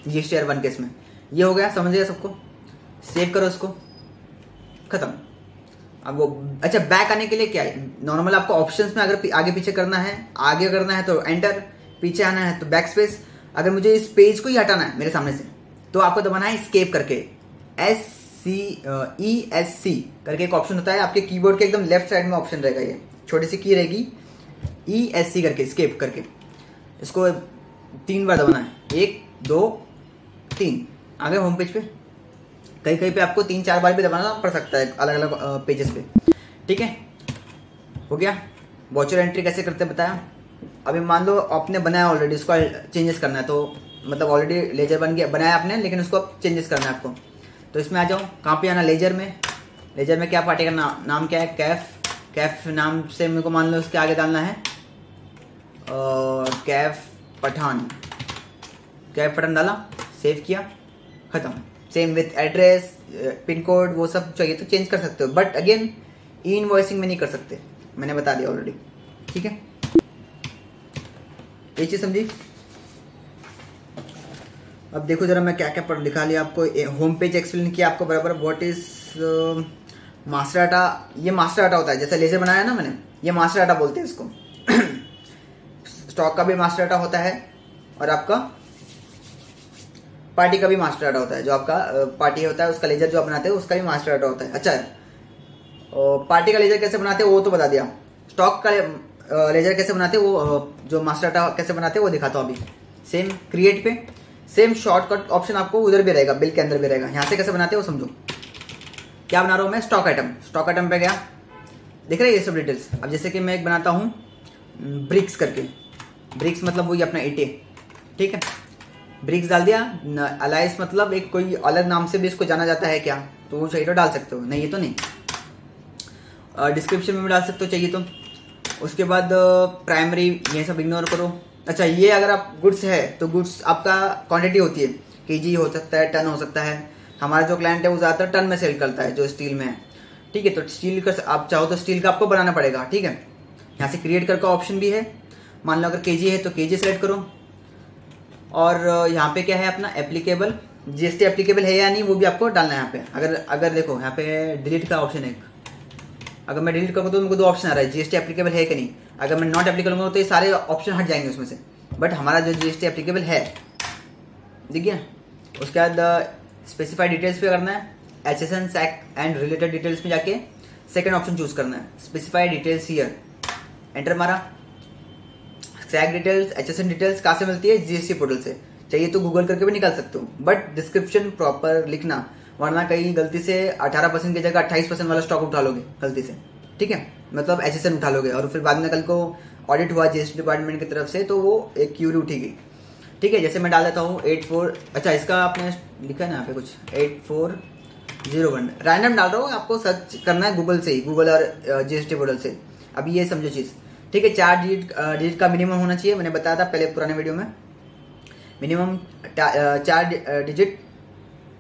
[SPEAKER 1] जीएसटी R1 केस में। ये हो गया, समझ गया सबको। सेव करो इसको, खत्म। अब वो अच्छा बैक आने के लिए क्या है, नॉर्मल आपको ऑप्शंस में अगर आगे पीछे करना है, आगे करना है तो एंटर, पीछे आना है तो बैक स्पेस। अगर मुझे इस पेज को ही हटाना है मेरे सामने से, तो आपको दबाना है एस्केप करके, ESC करके एक ऑप्शन होता है आपके कीबोर्ड के एकदम लेफ्ट साइड में ऑप्शन रहेगा, ये छोटी सी की रहेगी ESC करके, एस्केप करके। इसको 3 बार दबाना है, 1 2 3। आगे होम पेज पे, कहीं कहीं पे आपको 3-4 बार भी दबाना पड़ सकता है अलग अलग पेजेस पे। ठीक है, हो गया। वाउचर एंट्री कैसे करते हैं बताया। अभी मान लो आपने बनाया ऑलरेडी, उसको चेंजेस करना है, तो मतलब ऑलरेडी लेजर बन गया, बनाया आपने, लेकिन उसको चेंजेस करना है आपको। तो इसमें आ जाओ, कहाँ पे आना, लेजर में। लेजर में क्या पार्टी का नाम क्या है, कैफ नाम से मेरे को मान लो उसके आगे डालना है कैफ पठान डाला, सेव किया, खत्म। Same with address, pin code, वो सब चाहिए तो चेंज कर सकते हो, बट अगेन ई इनवॉइसिंग में नहीं कर सकते, मैंने बता दिया ऑलरेडी। ठीक है, ये चीज समझी। अब देखो जरा मैं क्या क्या पढ़ लिखा लिया आपको। होम पेज एक्सप्लेन किया आपको बराबर। What is master data. ये मास्टर डाटा होता है, जैसे लेजर बनाया ना मैंने, ये मास्टर डाटा बोलते हैं इसको। स्टॉक का भी मास्टर डाटा होता है और आपका पार्टी का भी मास्टर डाटा होता है। जो आपका पार्टी होता है उसका लेजर जो आप बनाते हैं उसका भी मास्टर डाटा होता है। अच्छा, पार्टी का लेजर कैसे बनाते हैं वो तो बता दिया। स्टॉक का लेजर कैसे बनाते हैं वो, जो मास्टर डाटा कैसे बनाते हैं वो दिखाता हूँ अभी। सेम क्रिएट पे सेम शॉर्टकट ऑप्शन आपको उधर भी रहेगा, बिल के अंदर भी रहेगा। यहाँ से कैसे बनाते हैं वो समझो। क्या बना रहा हूँ मैं, स्टॉक आइटम पे गया, दिख रहा है ये सब डिटेल्स। अब जैसे कि मैं एक बनाता हूँ ब्रिक्स करके, ब्रिक्स मतलब वही अपना ईंटे, ठीक है। ब्रिक्स डाल दिया, अलाइस मतलब एक कोई अलग नाम से भी इसको जाना जाता है क्या, तो वो चाहिए तो डाल सकते हो, नहीं ये तो नहीं। डिस्क्रिप्शन में भी डाल सकते हो चाहिए तो। उसके बाद प्राइमरी, ये सब इग्नोर करो। अच्छा, ये अगर आप गुड्स है तो गुड्स आपका क्वांटिटी होती है, केजी हो सकता है, टन हो सकता है। हमारा जो क्लाइंट है वो ज़्यादातर टन में सेल करता है, जो स्टील में है, ठीक है। तो स्टील का आप चाहो तो स्टील का आपको बनाना पड़ेगा, ठीक है। यहाँ से क्रिएट करके ऑप्शन भी है। मान लो अगर केजी है तो केजी सेलेक्ट करो। और यहाँ पे क्या है अपना एप्लीकेबल, जीएसटी एप्लीकेबल है या नहीं वो भी आपको डालना है यहाँ पे। अगर देखो यहाँ पे डिलीट का ऑप्शन है, अगर मैं डिलीट करूँगा तो मेरे को 2 ऑप्शन आ रहा है, जीएसटी एप्लीकेबल है कि नहीं। अगर मैं नॉट एप्लीकेबल करूँगा तो ये सारे ऑप्शन हट जाएंगे उसमें से, बट हमारा जो जीएसटी एप्लीकेबल है, ठीक है। उसके बाद स्पेसिफाई डिटेल्स पे करना है, HSN SAC and related details में जाके सेकंड ऑप्शन चूज करना है, स्पेसिफाई डिटेल्स हियर, एंटर मारा। सैक डिटेल्स, HSN डिटेल्स कहाँ से मिलती है, जीएसटी पोर्टल से। चाहिए तो गूगल करके भी निकाल सकते हो, बट डिस्क्रिप्शन प्रॉपर लिखना, वरना कहीं गलती से 18% की जगह 28% वाला स्टॉक उठा लोगे गलती से, ठीक है। मतलब HSN उठा लोगे और फिर बाद में कल को ऑडिट हुआ जीएसटी डिपार्टमेंट की तरफ से तो वो एक क्यूरी उठी गई, ठीक है। जैसे मैं डाल देता हूँ 84, अच्छा इसका आपने लिखा है ना यहाँ पे कुछ 8401, रैंडम डाल रहा हूँ, आपको सर्च करना है गूगल से ही, गूगल और जीएसटी पोर्टल से। अभी ये समझो चीज़, ठीक है। 4 डिजिट का मिनिमम होना चाहिए, मैंने बताया था पहले पुराने वीडियो में। मिनिमम 4 डिजिट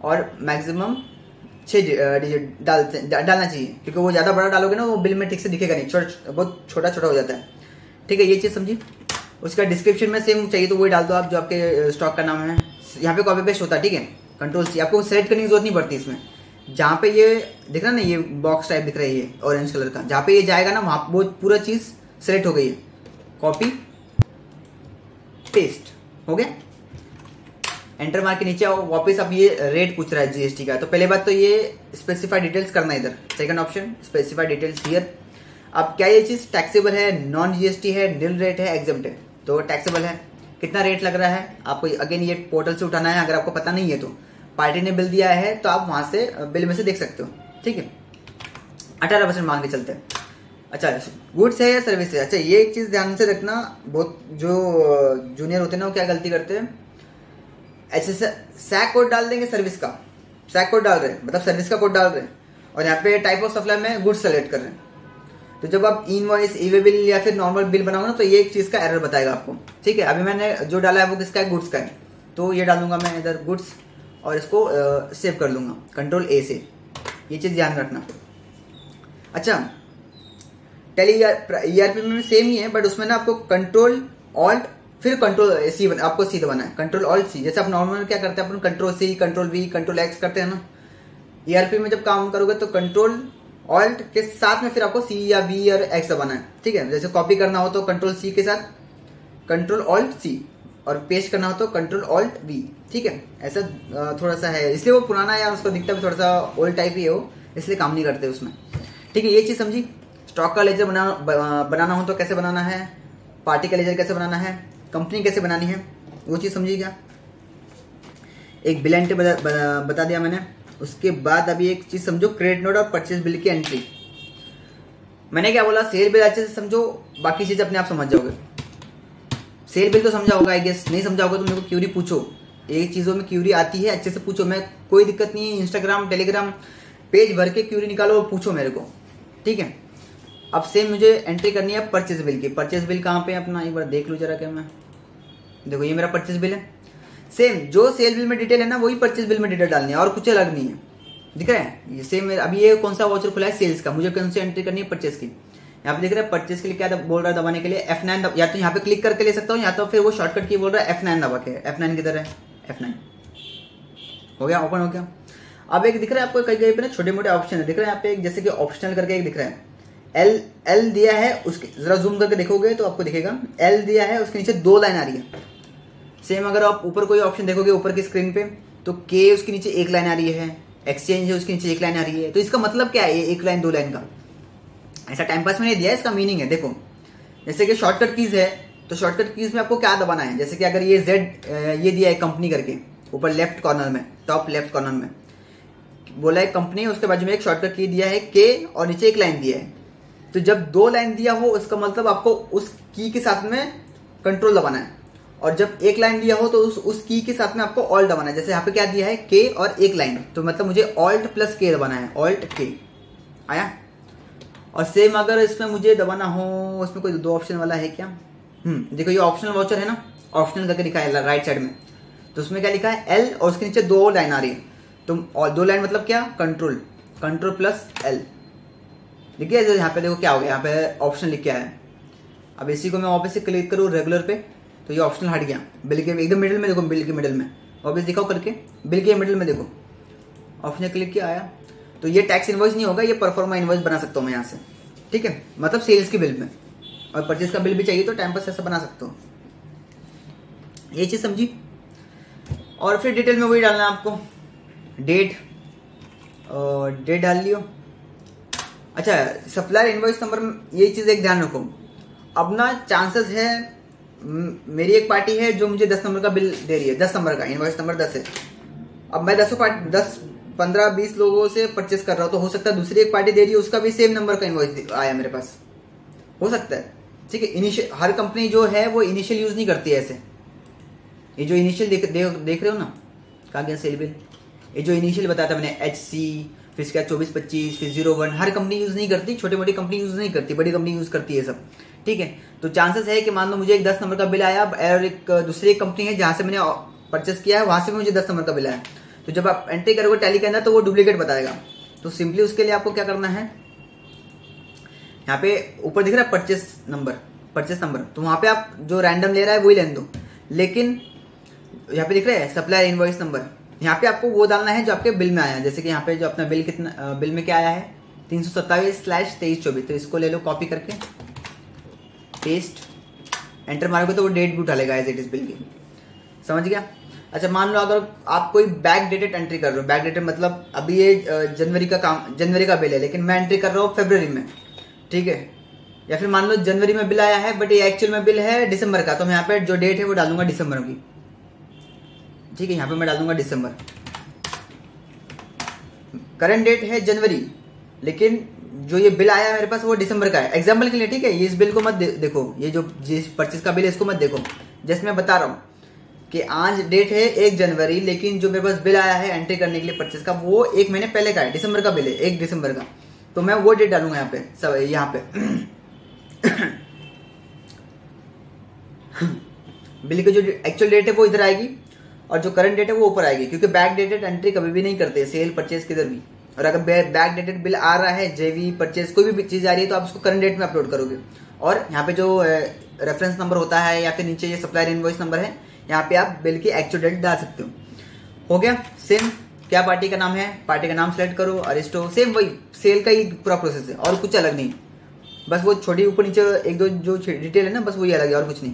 [SPEAKER 1] और मैक्सिमम 6 डिजिट डालना चाहिए, क्योंकि वो ज़्यादा बड़ा डालोगे ना वो बिल में ठीक से दिखेगा नहीं, बहुत छोटा छोटा हो जाता है, ठीक है। ये चीज़ समझी। उसका डिस्क्रिप्शन में सेम चाहिए तो वही डाल दो आप, जो आपके स्टॉक का नाम है। यहाँ पे कॉपी पेस्ट होता है, ठीक है। कंट्रोल सी, आपको सेलेक्ट करने की जरूरत नहीं पड़ती इसमें। जहाँ पे ये दिख रहा है ना, ये बॉक्स टाइप दिख रहा है ये ऑरेंज कलर का, जहाँ पे ये जाएगा ना वहाँ वो पूरा चीज़ सेलेक्ट हो गई है। कॉपी पेस्ट हो गया, एंटर मार के नीचे आओ वापस। अब ये रेट पूछ रहा है जीएसटी का, तो पहले बात तो ये स्पेसिफाई डिटेल्स करना है इधर, second option specify details here. अब क्या ये चीज टैक्सेबल है, नॉन जीएसटी है, निल रेट है, एग्जम्प्ट है, तो टैक्सेबल है। कितना रेट लग रहा है आपको, अगेन ये पोर्टल से उठाना है। अगर आपको पता नहीं है तो पार्टी ने बिल दिया है तो आप वहां से बिल में से देख सकते हो, ठीक है। 18% मान के चलते हैं। अच्छा, गुड्स है या सर्विस है। अच्छा, ये एक चीज ध्यान से रखना, बहुत जो जूनियर होते हैं ना वो क्या गलती करते हैं, ऐसे सैक कोड डाल देंगे, सर्विस का सैक कोड डाल रहे हैं, मतलब सर्विस का कोड डाल रहे हैं, और यहाँ पे टाइप ऑफ सप्लाई में गुड्स सेलेक्ट कर रहे हैं। तो जब आप इनवॉइस, ई वे बिल या फिर नॉर्मल बिल बनाओगे ना तो ये एक चीज का एरर बताएगा आपको, ठीक है। अभी मैंने जो डाला है वो किसका है, गुड्स का है, तो ये डालूंगा मैं इधर गुड्स और इसको सेव कर लूंगा कंट्रोल ए से। ये चीज ध्यान रखना। अच्छा, टेली ईआरपी में सेम ही है, बट उसमें ना आपको कंट्रोल ऑल्ट फिर कंट्रोल सी आपको सी दबाना है, कंट्रोल ऑल्ट सी। जैसे आप नॉर्मल क्या करते हैं अपन, control C, control V, control X करते हैं ना। ईआरपी में जब काम करोगे तो कंट्रोल ऑल्ट के साथ में फिर आपको सी या वी और एक्स दबाना है, ठीक है। जैसे कॉपी करना हो तो कंट्रोल सी के साथ कंट्रोल ऑल्ट सी, और पेस्ट करना हो तो कंट्रोल ऑल्ट वी, ठीक है। ऐसा थोड़ा सा है, इसलिए वो पुराना है, उसको दिखता भी थोड़ा सा ओल्ड टाइप ही है वो, इसलिए काम नहीं करते उसमें, ठीक है। ये चीज समझी। स्टॉक का लेजर बनाना हो तो कैसे बनाना है, पार्टी का लेजर कैसे बनाना है, कंपनी कैसे बनानी है, वो चीज समझिए क्या। एक बिल एंट्री बता दिया मैंने। उसके बाद अभी एक चीज समझो, क्रेडिट नोट और परचेज बिल की एंट्री। मैंने क्या बोला, सेल बिल अच्छे से समझो, बाकी चीज अपने आप समझ जाओगे। सेल बिल तो समझा होगा आई गेस, नहीं समझा होगा तो मेरे को क्यूरी पूछो, एक चीजों में क्यूरी आती है अच्छे से पूछो, मैं कोई दिक्कत नहीं है, इंस्टाग्राम टेलीग्राम पेज भर के क्यूरी निकालो और पूछो मेरे को, ठीक है। अब सेम मुझे एंट्री करनी है परचेज बिल की। परचेज बिल कहाँ पे है अपना, एक बार देख लूँ जरा, क्या मैं देखो ये मेरा परचेज बिल है। सेम जो सेल बिल में डिटेल है ना वही परचेज बिल में डिटेल डालनी है, और कुछ अलग नहीं है, दिख रहा है ये सेम। अभी ये कौन सा वाउचर खुला है, सेल्स का, मुझे कौन सी एंट्री करनी है, परचेज की। यहाँ पे दिख रहा है परचेज के लिए क्या बोल रहा है दबाने के लिए, F9 या तो यहाँ पे क्लिक करके ले सकता हूँ, या तो फिर वो शॉर्टकट की बोल रहा है F9 दबा के। F9 किधर है, F9 हो गया, ओपन हो गया। अब एक दिख रहा है आपको कहीं कहीं पे ना छोटे मोटे ऑप्शन दिख रहे हैं यहाँ पे, जैसे कि ऑप्शनल करके एक दिख रहा है, L दिया है, उसके जरा जूम करके देखोगे तो आपको दिखेगा L दिया है, उसके नीचे 2 लाइन आ रही है। सेम अगर आप ऊपर कोई ऑप्शन देखोगे ऊपर की स्क्रीन पे तो K उसके नीचे 1 लाइन आ रही है, एक्सचेंज है उसके नीचे 1 लाइन आ रही है। तो इसका मतलब क्या है, ये 1 लाइन 2 लाइन का ऐसा टाइम पास में नहीं दिया है, इसका मीनिंग है। देखो जैसे कि शॉर्टकट कीज है, तो शॉर्टकट कीज में आपको क्या दबाना है, जैसे कि अगर ये Z ये दिया है कंपनी करके ऊपर लेफ्ट कॉर्नर में, टॉप लेफ्ट कॉर्नर में बोला है कंपनी, उसके बाजू में एक शॉर्टकट की दिया है K और नीचे 1 लाइन दिया है। तो जब 2 लाइन दिया हो उसका मतलब आपको उस की के साथ में कंट्रोल दबाना है, और जब 1 लाइन दिया हो तो उस की के साथ में आपको ऑल्ट दबाना है। जैसे यहाँ पे क्या दिया है K और 1 लाइन, तो मतलब मुझे ऑल्ट प्लस K दबाना है, ऑल्ट K आया। और सेम अगर इसमें मुझे दबाना हो, उसमें कोई 2 ऑप्शन वाला है क्या, देखो ये ऑप्शनल वाउचर है ना, ऑप्शनल करके लिखा है राइट साइड में, तो उसमें क्या लिखा है L और उसके नीचे 2 लाइन आ रही है। तो 2 लाइन मतलब क्या, कंट्रोल प्लस L। देखिए यहाँ पे देखो क्या हो गया, यहाँ पे ऑप्शन लिख के आया है। अब इसी को मैं वापस से क्लिक करूँ रेगुलर पे तो ये ऑप्शन हट गया, बिल के एकदम मिडिल में देखो, बिल के मिडिल में वापस दिखाओ करके, बिल के मिडिल में देखो ऑप्शन क्लिक किया आया। तो ये टैक्स इनवॉइस नहीं होगा, ये परफॉर्मा इनवॉइस बना सकता हूँ मैं यहाँ से, ठीक है, मतलब सेल्स के बिल में। और परचेज का बिल भी चाहिए तो टाइम पास ऐसा बना सकते हो, ये चीज समझी। और फिर डिटेल में वही डालना है आपको, डेट डाल लियो। अच्छा सप्लायर इनवॉइस नंबर, ये चीज एक ध्यान रखो। अब ना चांसेस है, मेरी एक पार्टी है जो मुझे 10 नंबर का बिल दे रही है, 10 नंबर का इनवॉइस नंबर 10 है। अब मैं 10 15-20 लोगों से परचेस कर रहा हूं, तो हो सकता है दूसरी एक पार्टी दे रही है उसका भी सेम नंबर का इनवॉइस आया मेरे पास, हो सकता है, ठीक है। इनिशियल हर कंपनी जो है वो इनिशियल यूज नहीं करती है ऐसे। ये जो इनिशियल देख रहे हो ना, कहा गया सेल बिल, ये जो इनिशियल बताया था मैंने HC, फिर इसके बाद 24-25, फिर 01, हर कंपनी यूज नहीं करती, छोटी मोटी कंपनी यूज नहीं करती, बड़ी कंपनी यूज करती है सब, ठीक है। तो चांसेस है कि मान लो मुझे एक 10 नंबर का बिल आया और एक दूसरी कंपनी है जहां से मैंने परचेस किया है वहां से भी मुझे 10 नंबर का बिल आया, तो जब आप एंट्री करोगे टैली के अंदर तो वो डुप्लीकेट बताएगा। तो सिंपली उसके लिए आपको क्या करना है, यहाँ पे ऊपर दिख रहा है परचेस नंबर, तो वहां पे आप जो रैंडम ले रहा है वही लेने दो। लेकिन यहाँ पे दिख रहा है सप्लायर इनवॉइस नंबर, यहाँ पे आपको वो डालना है जो आपके बिल में आया है। जैसे कि यहाँ पे जो अपना बिल कितना बिल में क्या आया है 327/2324, तो इसको ले लो कॉपी करके, पेस्ट, एंटर मारोगे तो वो डेट भी उठा लेगा एज इट इज बिल की, समझ गया। अच्छा मान लो अगर आप कोई बैक डेटेड एंट्री कर रहे हो, बैक डेटेड मतलब अभी ये जनवरी का बिल है लेकिन मैं एंट्री कर रहा हूँ फरवरी में, ठीक है। या फिर मान लो जनवरी में बिल आया है बट ये एक्चुअल में बिल है दिसंबर का, तो मैं यहाँ पे जो डेट है वो डालूंगा दिसंबर की, ठीक है। यहाँ पे मैं डालूंगा दिसंबर, करंट डेट है जनवरी लेकिन जो ये बिल आया है मेरे पास वो दिसंबर का है, एग्जाम्पल के लिए, ठीक है। ये इस बिल को मत देखो, ये जो जिस परचेज का बिल है इसको मत देखो, जैसे मैं बता रहा हूँ कि आज डेट है 1 जनवरी, लेकिन जो मेरे पास बिल आया है एंट्री करने के लिए परचेज का वो 1 महीने पहले का है, दिसंबर का बिल है 1 दिसंबर का, तो मैं वो डेट डालूंगा यहाँ पे सब, यहाँ पे बिल की जो एक्चुअल डेट है वो इधर आएगी और जो करंट डेट है वो ऊपर आएगी, क्योंकि बैक डेटेड एंट्री कभी भी नहीं करते सेल परचेज किधर भी। और अगर बैक डेटेड बिल आ रहा है, जेवी परचेज कोई भी चीज आ रही है तो आप उसको करंट डेट में अपलोड करोगे। और यहाँ पे जो रेफरेंस नंबर होता है या फिर नीचे ये सप्लायर इनवॉइस नंबर है, यहाँ पे आप बिल की एक्चुअल डेट डाल सकते हो गया। सेम क्या पार्टी का नाम है, पार्टी का नाम सेलेक्ट करो, अरिस्टो, सेम वही सेल का ही पूरा प्रोसेस है और कुछ अलग नहीं, बस वो छोटी ऊपर नीचे 1-2 जो डिटेल है ना बस वही अलग है और कुछ नहीं।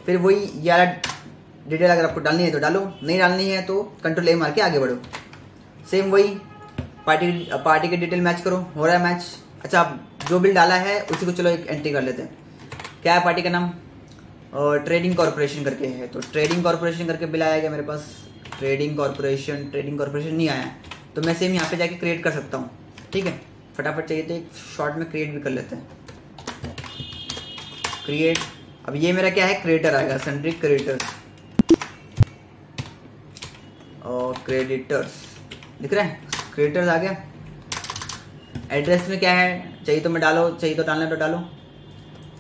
[SPEAKER 1] फिर वही ये डिटेल अगर आपको डालनी है तो डालो, नहीं डालनी है तो कंट्रोल ए मार के आगे बढ़ो। सेम वही पार्टी की डिटेल मैच करो, हो रहा है मैच। अच्छा आप जो बिल डाला है उसी को चलो एक एंट्री कर लेते हैं। क्या है पार्टी का नाम, ट्रेडिंग कॉर्पोरेशन करके है, तो ट्रेडिंग कॉर्पोरेशन करके बिल आया गया मेरे पास, ट्रेडिंग कॉर्पोरेशन नहीं आया, तो मैं सेम यहाँ पे जाके क्रिएट कर सकता हूँ, ठीक है। फटाफट चाहिए तो एक शॉर्ट में क्रिएट भी कर लेते हैं। क्रिएट। अब ये मेरा क्या है, क्रिएटर आएगा, सन्ड्री क्रिएटर और क्रेडिटर्स दिख रहा है, क्रिएटर्स आ गया। एड्रेस में क्या है, चाहिए तो मैं डालो, चाहिए तो डालना तो डालो,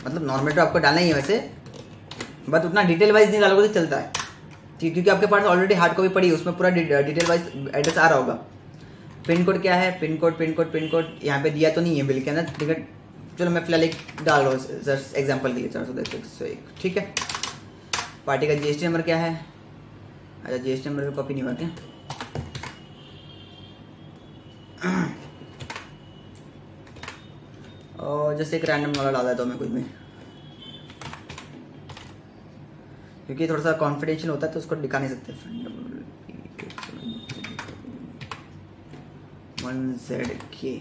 [SPEAKER 1] मतलब नॉर्मल तो आपको डालना ही है वैसे, बट उतना डिटेल वाइज नहीं डालोगे तो चलता है, क्योंकि आपके पास ऑलरेडी हार्ड कॉपी पड़ी है, उसमें पूरा डिटेल वाइज एड्रेस आ रहा होगा। पिन कोड क्या है, पिन कोड यहाँ पे दिया तो नहीं है बिल के अंदर, ठीक है। चलो मैं फिलहाल एक डाल रहा हूँ एग्जाम्पल के लिए, 410 ठीक है। पार्टी का जीएसटी नंबर क्या है, अच्छा जीएसटी नंबर भी कॉपी नहीं हुआ क्या, और जैसे एक रैंडम वाला डाल देता हूँ मैं कुछ भी, क्योंकि थोड़ा सा कॉन्फिडेंशियल होता है तो उसको दिखा नहीं सकते। 1ZK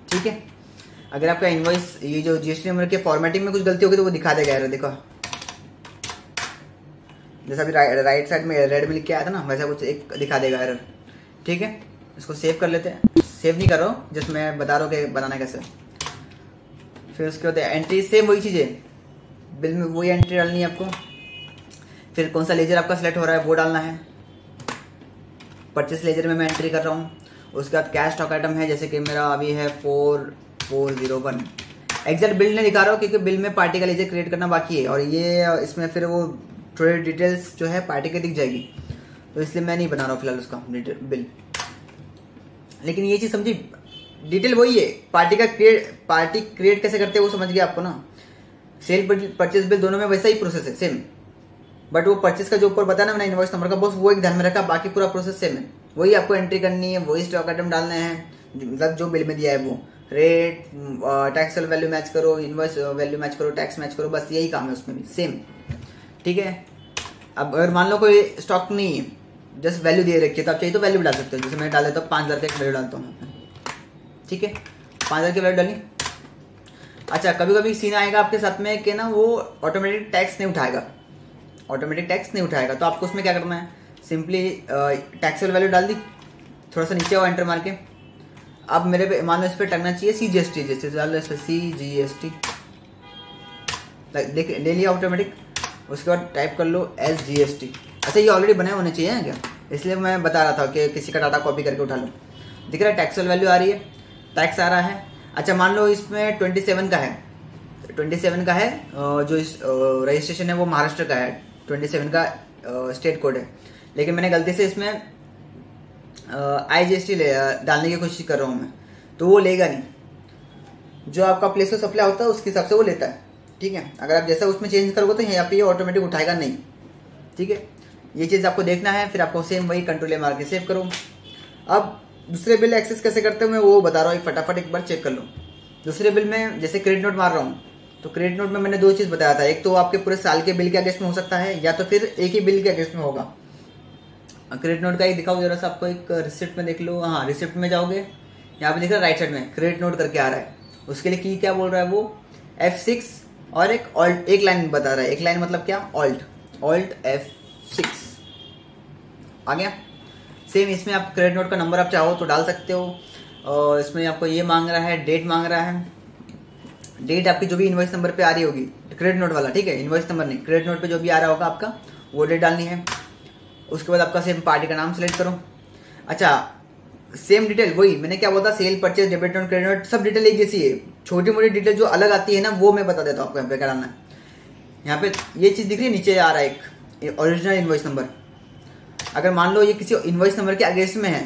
[SPEAKER 1] ठीक है। अगर आपका इनवॉइस ये जो जीएसटी नंबर के फॉर्मेटिंग में कुछ गलती होगी तो वो दिखा देगा यार, देखो जैसा अभी राइट साइड में रेड में लिख के आया था ना, वैसा कुछ एक दिखा देगा एरर, ठीक है। इसको सेव कर लेते हैं, सेव नहीं कर रहा हूँ, जस्ट मैं बता रहा हूँ कि बनाना कैसे। फिर उसके बाद एंट्री, सेम वही चीज़ है, बिल में वही एंट्री डालनी है आपको। फिर कौन सा लेजर आपका सिलेक्ट हो रहा है वो डालना है, परचेस लेजर में मैं एंट्री कर रहा हूँ। उसके बाद कैश स्टॉक आइटम है, जैसे कि मेरा अभी है 4401। एग्जैक्ट बिल नहीं दिखा रहा हूँ क्योंकि बिल में पार्टी का लेजर क्रिएट करना बाकी है, और ये इसमें फिर वो थोड़ी डिटेल्स जो है पार्टी की दिख जाएगी, तो इसलिए मैं नहीं बना रहा हूँ फिलहाल उसका बिल। लेकिन ये चीज़ समझी, डिटेल वही है, पार्टी क्रिएट कैसे करते हैं वो समझ गया आपको ना। सेल परचेस बिल दोनों में वैसा ही प्रोसेस है, सेम, बट वो परचेस का जो ऊपर बताया ना मैंने इनवॉइस नंबर का, बस वो एक ध्यान में रखा, बाकी पूरा प्रोसेस सेम है। वही आपको एंट्री करनी है, वही स्टॉक आइटम डालना है, मतलब जो बिल में दिया है वो रेट, टैक्सल वैल्यू मैच करो, इनवॉइस वैल्यू मैच करो, टैक्स मैच करो, बस यही काम है उसमें भी सेम, ठीक है। अब अगर मान लो कोई स्टॉक नहीं है, जस्ट वैल्यू दे रखी है, तो आप चाहिए तो वैल्यू डाल सकते हो, जैसे मैं डाल देता हूँ 5000 का एक वैल्यू डालता हूँ, ठीक है, 5000 की वैल्यू डाली। अच्छा, कभी कभी सीन आएगा आपके साथ में कि ना वो ऑटोमेटिक टैक्स नहीं उठाएगा, तो आपको उसमें क्या करना है, सिंपली टैक्सेबल वैल्यू डाल दी, थोड़ा सा नीचे आओ एंटर मार के। अब मेरे पे मान लो इस पर टंगना चाहिए CGST, जैसे डाल लो इस पर CGST, ले लिया ऑटोमेटिक। उसके बाद टाइप कर लो SGST। अच्छा, ये ऑलरेडी बने होने चाहिए क्या, इसलिए मैं बता रहा था कि किसी का डाटा कॉपी करके उठा लो। दिख रहा है टैक्सेबल वैल्यू आ रही है, टैक्स आ रहा है। अच्छा, मान लो इसमें 27 का है, 27 का है, जो इस रजिस्ट्रेशन है वो महाराष्ट्र का है, 27 का स्टेट कोड है, लेकिन मैंने गलती से इसमें IGST डालने की कोशिश कर रहा हूँ मैं, तो वो लेगा नहीं। जो आपका प्लेस ऑफ सप्लाई होता है उसके हिसाब से वो लेता है, ठीक है। अगर आप जैसा उसमें चेंज करोगे तो यहाँ पे ये ऑटोमेटिक उठाएगा नहीं, ठीक है। ये चीज़ आपको देखना है, फिर आपको सेम वही कंट्रोल मार के सेव करो। अब दूसरे बिल एक्सेस कैसे करते हो मैं वो बता रहा हूँ, फटाफट एक बार चेक कर लो। दूसरे बिल में जैसे क्रेडिट नोट मार रहा हूँ, तो क्रेडिट नोट में मैंने दो चीज़ बताया था, एक तो आपके पूरे साल के बिल के अगेंस्ट में हो सकता है, या तो फिर एक ही बिल के अगेंस्ट में होगा। क्रेडिट नोट का एक दिखाओ जरा सा, आपको एक रिसिप्ट में देख लो। हाँ, रिसिप्ट में जाओगे, यहाँ पे देख रहे राइट साइड में क्रेडिट नोट करके आ रहा है, उसके लिए की क्या बोल रहा है वो F6 और एक ऑल्ट, एक लाइन बता रहा है, एक लाइन मतलब क्या, ऑल्ट F6 आ गया। सेम इसमें आप क्रेडिट नोट का नंबर आप चाहो तो डाल सकते हो, और इसमें आपको ये मांग रहा है, डेट मांग रहा है, डेट आपकी जो भी इनवॉइस नंबर पे आ रही होगी, क्रेडिट नोट वाला, ठीक है, इनवॉइस नंबर नहीं, क्रेडिट नोट पे जो भी आ रहा होगा आपका वो डेट डालनी है। उसके बाद आपका सेम पार्टी का नाम सेलेक्ट करो। अच्छा, सेम डिटेल वही मैंने क्या बोला, sale, purchase, debit note, credit note, सब डिटेल एक जैसी है, छोटी मोटी डिटेल जो अलग आती है ना वो मैं बता देता हूँ आपको यहाँ पे क्या डालना है। यहाँ पे ये चीज़ दिख रही है, नीचे आ रहा है एक ओरिजिनल इनवॉइस नंबर। अगर मान लो ये किसी इनवॉइस नंबर के अगेंस्ट में है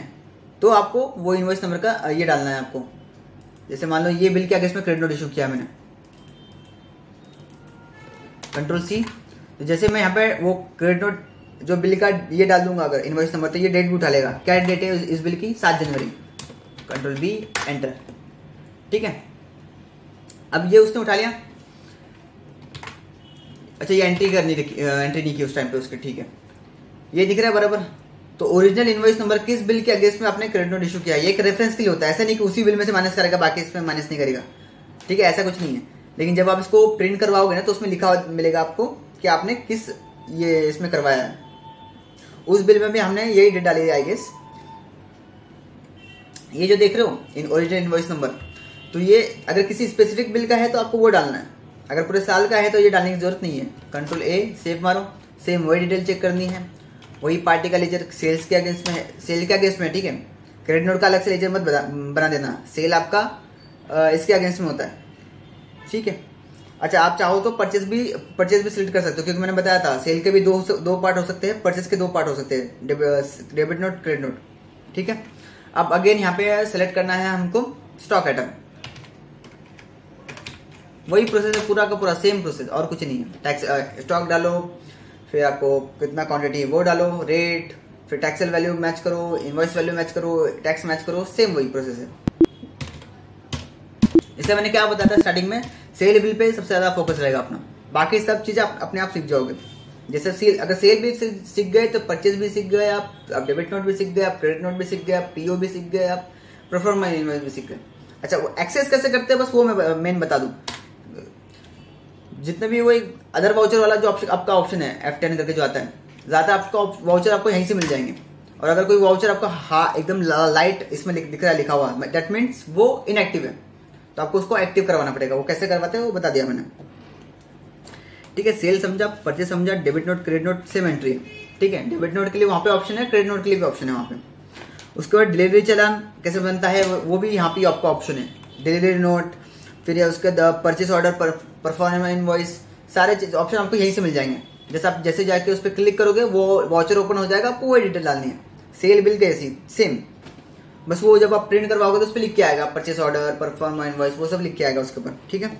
[SPEAKER 1] तो आपको वो इनवॉइस नंबर का ये डालना है आपको। जैसे मान लो ये बिल के अगेंस्ट में क्रेडिट नोट इशू किया मैंने, Ctrl+C, तो जैसे मैं यहाँ पे वो क्रेडिट नोट जो बिल का ये डाल दूंगा अगर इनवॉइस नंबर, तो ये डेट भी उठा लेगा। क्या डेट है इस बिल की, 7 जनवरी, Ctrl+V एंटर, ठीक है। अब ये उसने उठा लिया। अच्छा, ये एंट्री नहीं की उस टाइम पे उसके, ठीक है, ये दिख रहा है बराबर। तो ओरिजिनल इनवॉइस नंबर किस बिल के अगेंस्ट में आपने क्रेडिट नोट इशू किया, ये एक रेफरेंस के लिए होता है, ऐसा नहीं कि उसी बिल में से माइनस करेगा बाकी इसमें माइनस नहीं करेगा, ठीक है, ऐसा कुछ नहीं है। लेकिन जब आप इसको प्रिंट करवाओगे ना तो उसमें लिखा मिलेगा आपको कि आपने किस ये इसमें करवाया है। उस बिल में भी हमने यही डेट डाली है आई गेस। ये जो देख रहे हो इन ओरिजिनल इनवॉइस नंबर, तो ये अगर किसी स्पेसिफिक बिल का है तो आपको वो डालना है, अगर पूरे साल का है तो ये डालने की जरूरत नहीं है। कंट्रोल ए, सेव मारो, सेम वही डिटेल चेक करनी है, वही पार्टी का लेजर सेल्स के अगेंस्ट में है, सेल के अगेंस्ट में, ठीक है। क्रेडिट नोट का अलग से लेजर मत बना देना, सेल आपका इसके अगेंस्ट में होता है, ठीक है। अच्छा, आप चाहो तो परचेज भी सिलेक्ट कर सकते हो, क्योंकि मैंने बताया था सेल के भी दो पार्ट हो सकते हैं, परचेज के 2 पार्ट हो सकते हैं, डेबिट नोट, क्रेडिट नोट, ठीक है। अब अगेन यहाँ पे सेलेक्ट करना है हमको स्टॉक आइटम, वही प्रोसेस है पूरा का पूरा, सेम प्रोसेस, और कुछ नहीं है। टैक्स स्टॉक डालो, फिर आपको कितना क्वांटिटी वो डालो, रेट, फिर टैक्सल वैल्यू मैच करो, इनवॉइस वैल्यू मैच करो, टैक्स मैच करो, सेम वही प्रोसेस है। इसलिए मैंने क्या बताया था स्टार्टिंग में, सेल बिल पे सबसे ज्यादा फोकस रहेगा अपना, बाकी सब चीजें आप अपने आप सीख जाओगे। जैसे सेल, अगर सेल भी सीख गए तो परचेज भी सीख गए आप डेबिट नोट भी सीख गए, आप क्रेडिट नोट भी सीख गए, आप पीओ भी सीख गए, आप परफॉर्मेंस इनवॉइस भी सीख गए। अच्छा, वो एक्सेस कैसे करते हैं बस वो मैं मेन बता दूं। जितने भी वो एक अदर वाउचर वाला जो आपका ऑप्शन है F10 करके जो आता है, ज्यादा आपका वाउचर आपको यहीं से मिल जाएंगे। और अगर कोई वाउचर आपका एकदम लाइट इसमें दिख रहा है लिखा हुआ, दैट मीन्स वो इनएक्टिव है, तो आपको उसको एक्टिव करवाना पड़ेगा। वो कैसे करवाते हैं वो बता दिया मैंने, ठीक है। सेल समझा, परचेज समझा, debit note, credit note same entry है, ठीक है। डेबिट नोट के लिए वहां पे ऑप्शन है, क्रेडिट नोट के लिए भी ऑप्शन है वहां पे। उसके बाद डिलीवरी चालान कैसे बनता है वो भी यहाँ पे आपका ऑप्शन है, डिलीवरी नोट, फिर उसके परचेज ऑर्डर, परफॉर्मेंस इनवॉइस, सारे ऑप्शन आपको यहीं से मिल जाएंगे। जैसे जाके उस पर क्लिक करोगे वो वाउचर ओपन हो जाएगा, आपको वही डिटेल डालनी है, सेल बिल कैसी सेम, बस वो जब आप प्रिंट करवाओगे तो उस पर लिख के आएगा परचेस ऑर्डर, परफॉर्मेंस इनवॉइस, वो सब लिख के आएगा उसके ऊपर, ठीक है।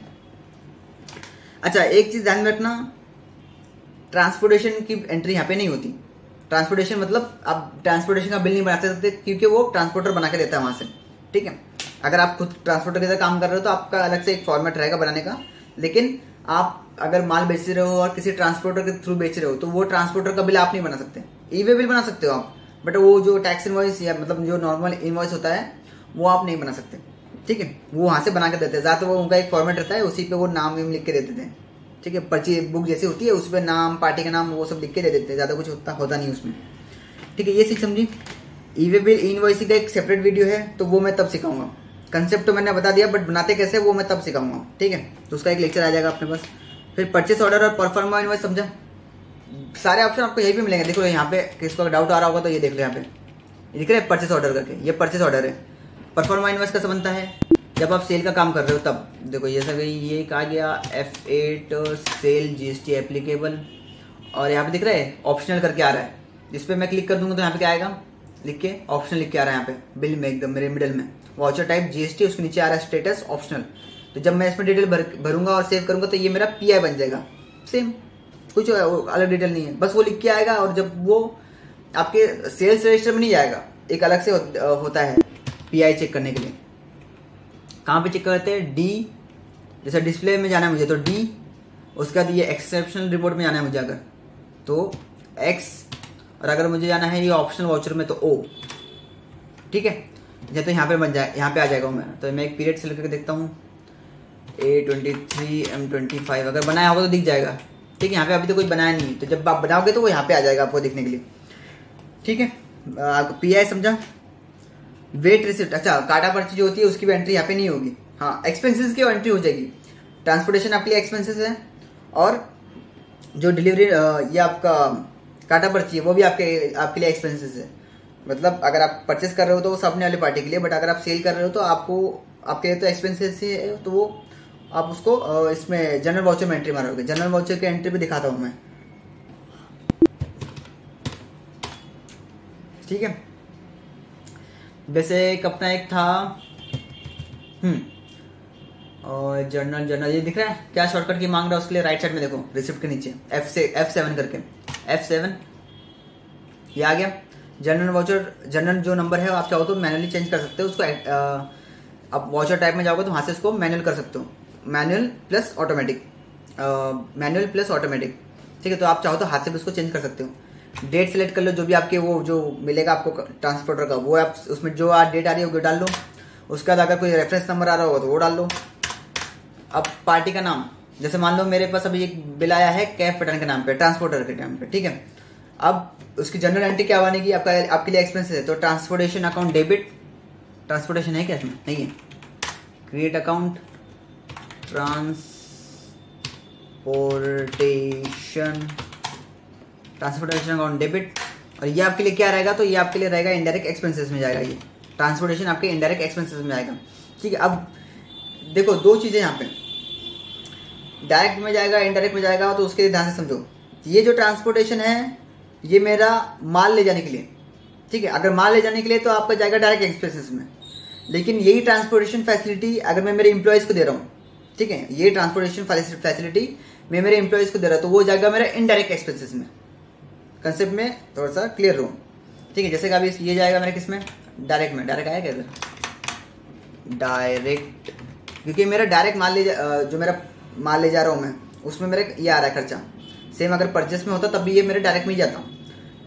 [SPEAKER 1] अच्छा, एक चीज ध्यान में रखना, ट्रांसपोर्टेशन की एंट्री यहाँ पे नहीं होती। ट्रांसपोर्टेशन मतलब आप ट्रांसपोर्टेशन का बिल नहीं बना सकते, क्योंकि वो ट्रांसपोर्टर बना के देता है वहां से, ठीक है। अगर आप खुद ट्रांसपोर्टर के साथ काम कर रहे हो तो आपका अलग से एक फॉर्मेट रहेगा बनाने का, लेकिन आप अगर माल बेच रहे हो और किसी ट्रांसपोर्टर के थ्रू बेच रहे हो तो वो ट्रांसपोर्टर का बिल आप नहीं बना सकते। ई वे बिल बना सकते हो आप, बट वो जो टैक्स इनवॉइस या मतलब जो नॉर्मल इनवॉइस होता है वो आप नहीं बना सकते, ठीक है। वो वहां से बना के देते हैं, ज्यादा वो उनका एक फॉर्मेट रहता है, उसी पे वो नाम लिख के दे देते हैं, ठीक है। पर्ची बुक जैसी होती है उस पर नाम, पार्टी का नाम, वो सब लिख के दे देते हैं, ज्यादा कुछ होता नहीं उसमें, ठीक है। ये सीख समझी। ई वे बिल इनवॉइसिंग का एक सेपरेट वीडियो है, तो वो मैं तब सिखाऊंगा। कंसेप्ट तो मैंने बता दिया, बट बनाते कैसे वो मैं तब सिखाऊंगा, ठीक है। तो उसका एक लेक्चर आ जाएगा अपने पास। फिर परचेस ऑर्डर और परफॉर्मेंस इनवॉइस समझा, सारे ऑप्शन आपको यहीं पे मिलेंगे। देखो यहाँ पे किसको डाउट आ रहा होगा तो ये देख लो, यहाँ पे दिख रहा है परचेस ऑर्डर करके, ये परचेस ऑर्डर है। परफॉर्मेंस इनवॉइस कैसे बनता है, जब आप सेल का काम कर रहे हो तब देखो ये सब, ये कहा गया F8 सेल GST एप्लीकेबल, और यहाँ पे दिख रहा है ऑप्शनल करके आ रहा है, जिस पे मैं क्लिक कर दूंगा तो यहाँ पे क्या आएगा, लिख के ऑप्शनल लिख के आ रहा है यहाँ पे बिल में, एकदम मेरे मिडिल में वाउचर टाइप GST, उसके नीचे आ रहा है स्टेटस ऑप्शनल। तो जब मैं इसमें डिटेल भरूंगा और सेव करूंगा तो ये मेरा PI बन जाएगा, सेम, कुछ अलग डिटेल नहीं है, बस वो लिख के आएगा। और जब वो आपके सेल्स रजिस्टर में नहीं जाएगा, एक अलग से होता है PI चेक करने के लिए। कहाँ पे चेक करते हैं, D, जैसे डिस्प्ले में जाना है मुझे तो D, उसके बाद ये एक्सेप्शनल रिपोर्ट में जाना है मुझे अगर तो X, और अगर मुझे जाना है ये ऑप्शनल वाउचर में तो O, ठीक है। जब तो यहाँ पे बन जाए, यहाँ पे आ जाएगा मैं, तो मैं एक पीरियड सेलेक्ट करके देखता हूँ, A23 M25 अगर बनाया होगा तो दिख जाएगा, ठीक है। यहाँ पे अभी तो कोई बनाया नहीं, तो जब आप बनाओगे तो वो यहाँ पे आ जाएगा आपको देखने के लिए, ठीक है। PI समझा। वेट रिसिप्ट, अच्छा काटा पर्ची जो होती है उसकी भी एंट्री यहाँ पे नहीं होगी, हाँ एक्सपेंसेस की एंट्री हो जाएगी। ट्रांसपोर्टेशन आपके लिए एक्सपेंसेस है, और जो डिलीवरी ये आपका काटा पर्ची है वो भी आपके लिए एक्सपेंसेस है। मतलब अगर आप परचेस कर रहे हो तो वो सामने वाली पार्टी के लिए, बट अगर आप सेल कर रहे हो तो आपको आपके लिए तो एक्सपेंसेस है, तो वो आप उसको इसमें जनरल वाउचर में एंट्री मारोगे। जनरल वाउचर की एंट्री भी दिखाता हूँ मैं, ठीक है। वैसे एक अपना एक था और जर्नल ये दिख रहा है क्या शॉर्टकट की मांग रहा है, उसके लिए राइट साइड में देखो रिसिप्ट के नीचे F7 करके, F7 ये आ गया। जनरल वाउचर, जनरल जो नंबर है आप चाहो तो मैनुअली चेंज कर सकते हो उसको, आप वाउचर टाइप में जाओगे तो वहां से इसको मैनुअल कर सकते हो, मैनुअल प्लस ऑटोमेटिक, ठीक है। तो आप चाहो तो हाथ से भी उसको चेंज कर सकते हो। डेट सेलेक्ट कर लो, जो भी आपके वो जो मिलेगा आपको ट्रांसपोर्टर का, वो आप उसमें जो डेट आ रही होगी डाल लो। उसके बाद अगर कोई रेफरेंस नंबर आ रहा होगा तो वो डाल लो। अब पार्टी का नाम, जैसे मान लो मेरे पास अभी एक बिल आया है कैफ पटन के नाम पे, ट्रांसपोर्टर के नाम पे, ठीक है। अब उसकी जनरल एंट्री क्या बनेगी, आपके लिए एक्सपेंसेस है तो ट्रांसपोर्टेशन अकाउंट डेबिट, ट्रांसपोर्टेशन है क्या इसमें, नहीं है, create account transportation account debit, और ये आपके लिए क्या रहेगा, तो ये आपके लिए रहेगा इनडायरेक्ट एक्सपेंसेस में जाएगा। ये ट्रांसपोर्टेशन आपके इनडायरेक्ट एक्सपेंसेस में आएगा। ठीक है, अब देखो दो चीज़ें यहाँ पे, डायरेक्ट में जाएगा इनडायरेक्ट में जाएगा, तो उसके लिए ध्यान से समझो। ये जो ट्रांसपोर्टेशन है ये मेरा माल ले जाने के लिए, ठीक है, अगर माल ले जाने के लिए तो आपका जाएगा डायरेक्ट एक्सपेंसेस में। लेकिन यही ट्रांसपोर्टेशन फैसिलिटी अगर मैं मेरे एम्प्लॉयज़ को दे रहा हूँ, ठीक है, ये ट्रांसपोर्टेशन फैसिलिटी मैं मेरे एम्प्लॉयज़ को दे रहा हूँ, तो वो जाएगा मेरा इनडायरेक्ट एक्सपेंसेस में। कंसेप्ट में थोड़ा सा क्लियर रहो, ठीक है। जैसे कि अभी ये जाएगा मेरे किस में, डायरेक्ट में। डायरेक्ट आया क्या इधर, डायरेक्ट, क्योंकि मेरा डायरेक्ट माल जो मेरा माल ले जा रहा हूँ मैं, उसमें मेरे ये आ रहा है खर्चा। सेम अगर परचेस में होता तब भी ये मेरे डायरेक्ट में ही जाता,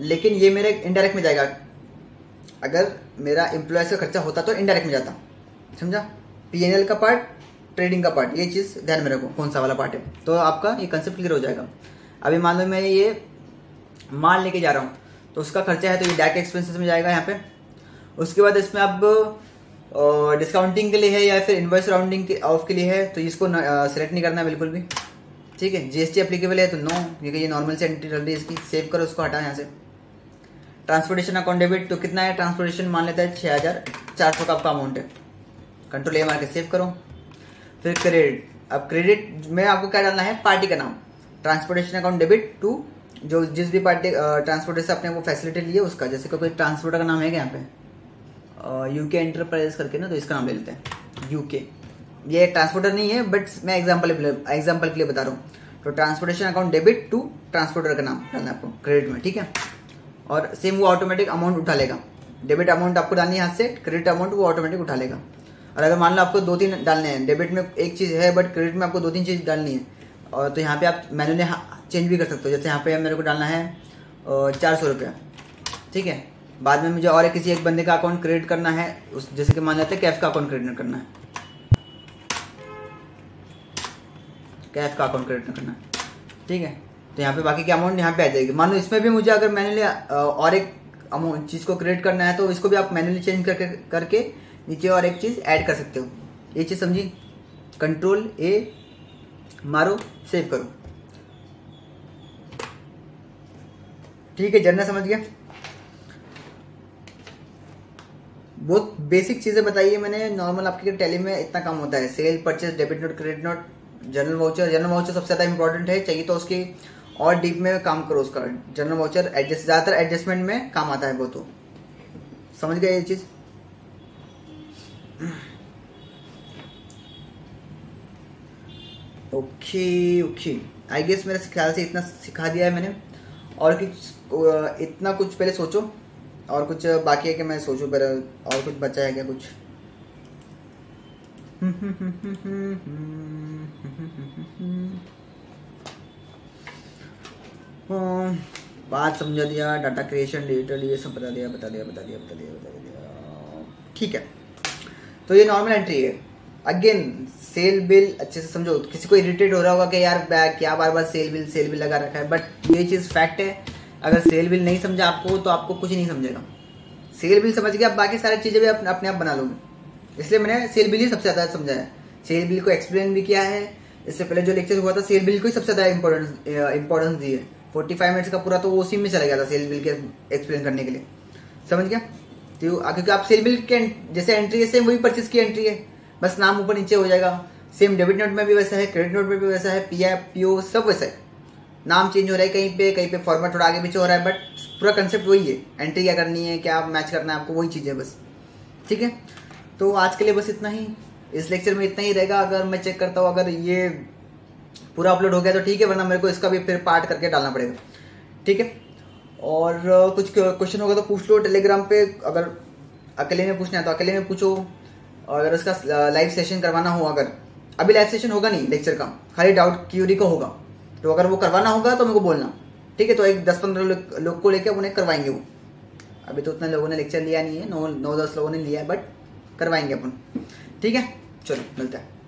[SPEAKER 1] लेकिन ये मेरे इनडायरेक्ट में जाएगा। अगर मेरा एम्प्लॉयज़ का खर्चा होता तो इनडायरेक्ट में जाता, समझा। पीएनएल का पार्ट, ट्रेडिंग का पार्ट, ये चीज़ ध्यान में रखो कौन सा वाला पार्ट है, तो आपका ये कंसेप्ट क्लियर हो जाएगा। अभी मान लो मैं ये माल लेके जा रहा हूँ, तो उसका खर्चा है, तो ये डायरेक्ट एक्सपेंसेस में जाएगा यहाँ पे। उसके बाद इसमें अब डिस्काउंटिंग के लिए है या फिर इनवॉइस राउंडिंग ऑफ के लिए है, तो इसको सिलेक्ट नहीं करना है बिल्कुल भी, ठीक है। जीएसटी एप्लीकेबल है तो नो, क्योंकि ये नॉर्मल से एंट्री चल रही है इसकी। सेव करो, उसको हटाओ यहाँ से। ट्रांसपोर्टेशन अकाउंट डेबिट, तो कितना है ट्रांसपोर्टेशन, मान लेता है 6400 का आपका अमाउंट है। कंट्रोल ए मार के सेव करो। फिर क्रेडिट, अब क्रेडिट में आपको क्या डालना है, पार्टी का नाम। ट्रांसपोर्टेशन अकाउंट डेबिट टू, जो जिस भी पार्टी ट्रांसपोर्टेशन अपने वो फैसिलिटी लिए उसका, जैसे कोई ट्रांसपोर्टर का नाम है क्या यहाँ पे, यूके एंटरप्राइज करके ना, तो इसका नाम ले लेते हैं यूके। ये ट्रांसपोर्टर नहीं है, बट मैं एग्जांपल के लिए बता रहा हूँ। तो transportation account debit to transporter का नाम डालना है आपको क्रेडिट में, ठीक है। और सेम वो ऑटोमेटिक अमाउंट उठा लेगा। डेबिट अमाउंट आपको डालनी है हाथ से, क्रेडिट अमाउंट वो ऑटोमेटिक उठा लेगा। और अगर मान लो आपको 2-3 डालने हैं, डेबिट में एक चीज़ है बट क्रेडिट में आपको 2-3 चीज़ डालनी है, और तो यहाँ पे आप मैनुअली चेंज भी कर सकते हो। जैसे यहाँ पे मेरे को डालना है 400 रुपया, ठीक है। बाद में मुझे और किसी एक बंदे का अकाउंट क्रिएट करना है, उस जैसे कि मान लेते हैं कैफ का अकाउंट क्रिएट करना है, कैफ का अकाउंट क्रिएट करना है, ठीक है। तो यहाँ पे बाकी की अमाउंट यहाँ पे आ जाएगी। मान लो इसमें भी मुझे अगर मैनुअली और एक अमाउंट चीज़ को क्रिएट करना है, तो इसको भी आप मैनुअली चेंज करके नीचे और एक चीज़ ऐड कर सकते हो। ये चीज़ समझी। कंट्रोल ए मारो, सेव करो, ठीक है। जर्नल समझ गया। बहुत बेसिक चीज़ें बताइए मैंने। नॉर्मल आपके टैली में इतना काम होता है, sale, purchase, debit note, credit note, general voucher. General voucher सबसे ज़्यादा इंपॉर्टेंट है, चाहिए तो उसकी और डीप में काम करो उसका। जनरल वाउचर एडजस्ट, ज़्यादातर एडजस्टमेंट में काम आता है वो, तो समझ गए ये चीज़। ओके, आई गेस मेरे ख्याल से इतना सिखा दिया है मैंने। और कुछ इतना कुछ पहले सोचो, और कुछ बाकी है कि मैं सोचूं पहले, और कुछ बचा है क्या कुछ। बात समझा दिया, डाटा क्रिएशन, डिजिटल, ये सब बता दिया। ठीक है, तो ये नॉर्मल एंट्री है। अगेन सेल बिल अच्छे से समझो। किसी को इरिटेट हो रहा होगा कि यार क्या बार बार सेल बिल लगा रखा है, बट ये चीज़ फैक्ट है। अगर सेल बिल नहीं समझा आपको, तो आपको कुछ नहीं समझेगा। सेल बिल समझ के आप बाकी सारी चीज़ें भी अपने आप बना लोगे। इसलिए मैंने सेल बिल ही सबसे ज़्यादा समझाया। सेल बिल को एक्सप्लेन भी किया है। इससे पहले जो लेक्चर हुआ था, सेल बिल को ही सबसे ज़्यादा इंपॉर्टेंस दी है। 45 मिनट्स का पूरा तो वो उसी में चला गया था सेल बिल के एक्सप्लेन करने के लिए, समझ गया। तो क्योंकि आप सेल बिल के जैसे एंट्री है, सेम वही परचेज की एंट्री है, बस नाम ऊपर नीचे हो जाएगा। सेम डेबिट नोट में भी वैसा है, क्रेडिट नोट में भी वैसा है, पीओ सब वैसा है। नाम चेंज हो रहा है कहीं पे फॉर्मेट थोड़ा आगे पीछे हो रहा है, बट पूरा कंसेप्ट वही है। एंट्री क्या करनी है, क्या मैच करना है आपको, वही चीज़ है बस, ठीक है। तो आज के लिए बस इतना ही, इस लेक्चर में इतना ही रहेगा। अगर मैं चेक करता हूँ अगर ये पूरा अपलोड हो गया तो ठीक है, वरना मेरे को इसका भी फिर पार्ट करके डालना पड़ेगा, ठीक है। और कुछ क्वेश्चन होगा तो पूछ लो टेलीग्राम पे। अगर अकेले में पूछना है तो अकेले में पूछो, और अगर उसका लाइव सेशन करवाना हो, अगर अभी लाइव सेशन होगा नहीं लेक्चर का, खाली डाउट क्यूरी का होगा, तो अगर वो करवाना होगा तो मेरे को बोलना, ठीक है। तो एक 10-15 लोग को लेकर उन्हें करवाएंगे वो। अभी तो उतने लोगों ने लेक्चर लिया नहीं है, 9-10 लोगों ने लिया है, बट करवाएंगे अपन, ठीक है। चलो मिलता है।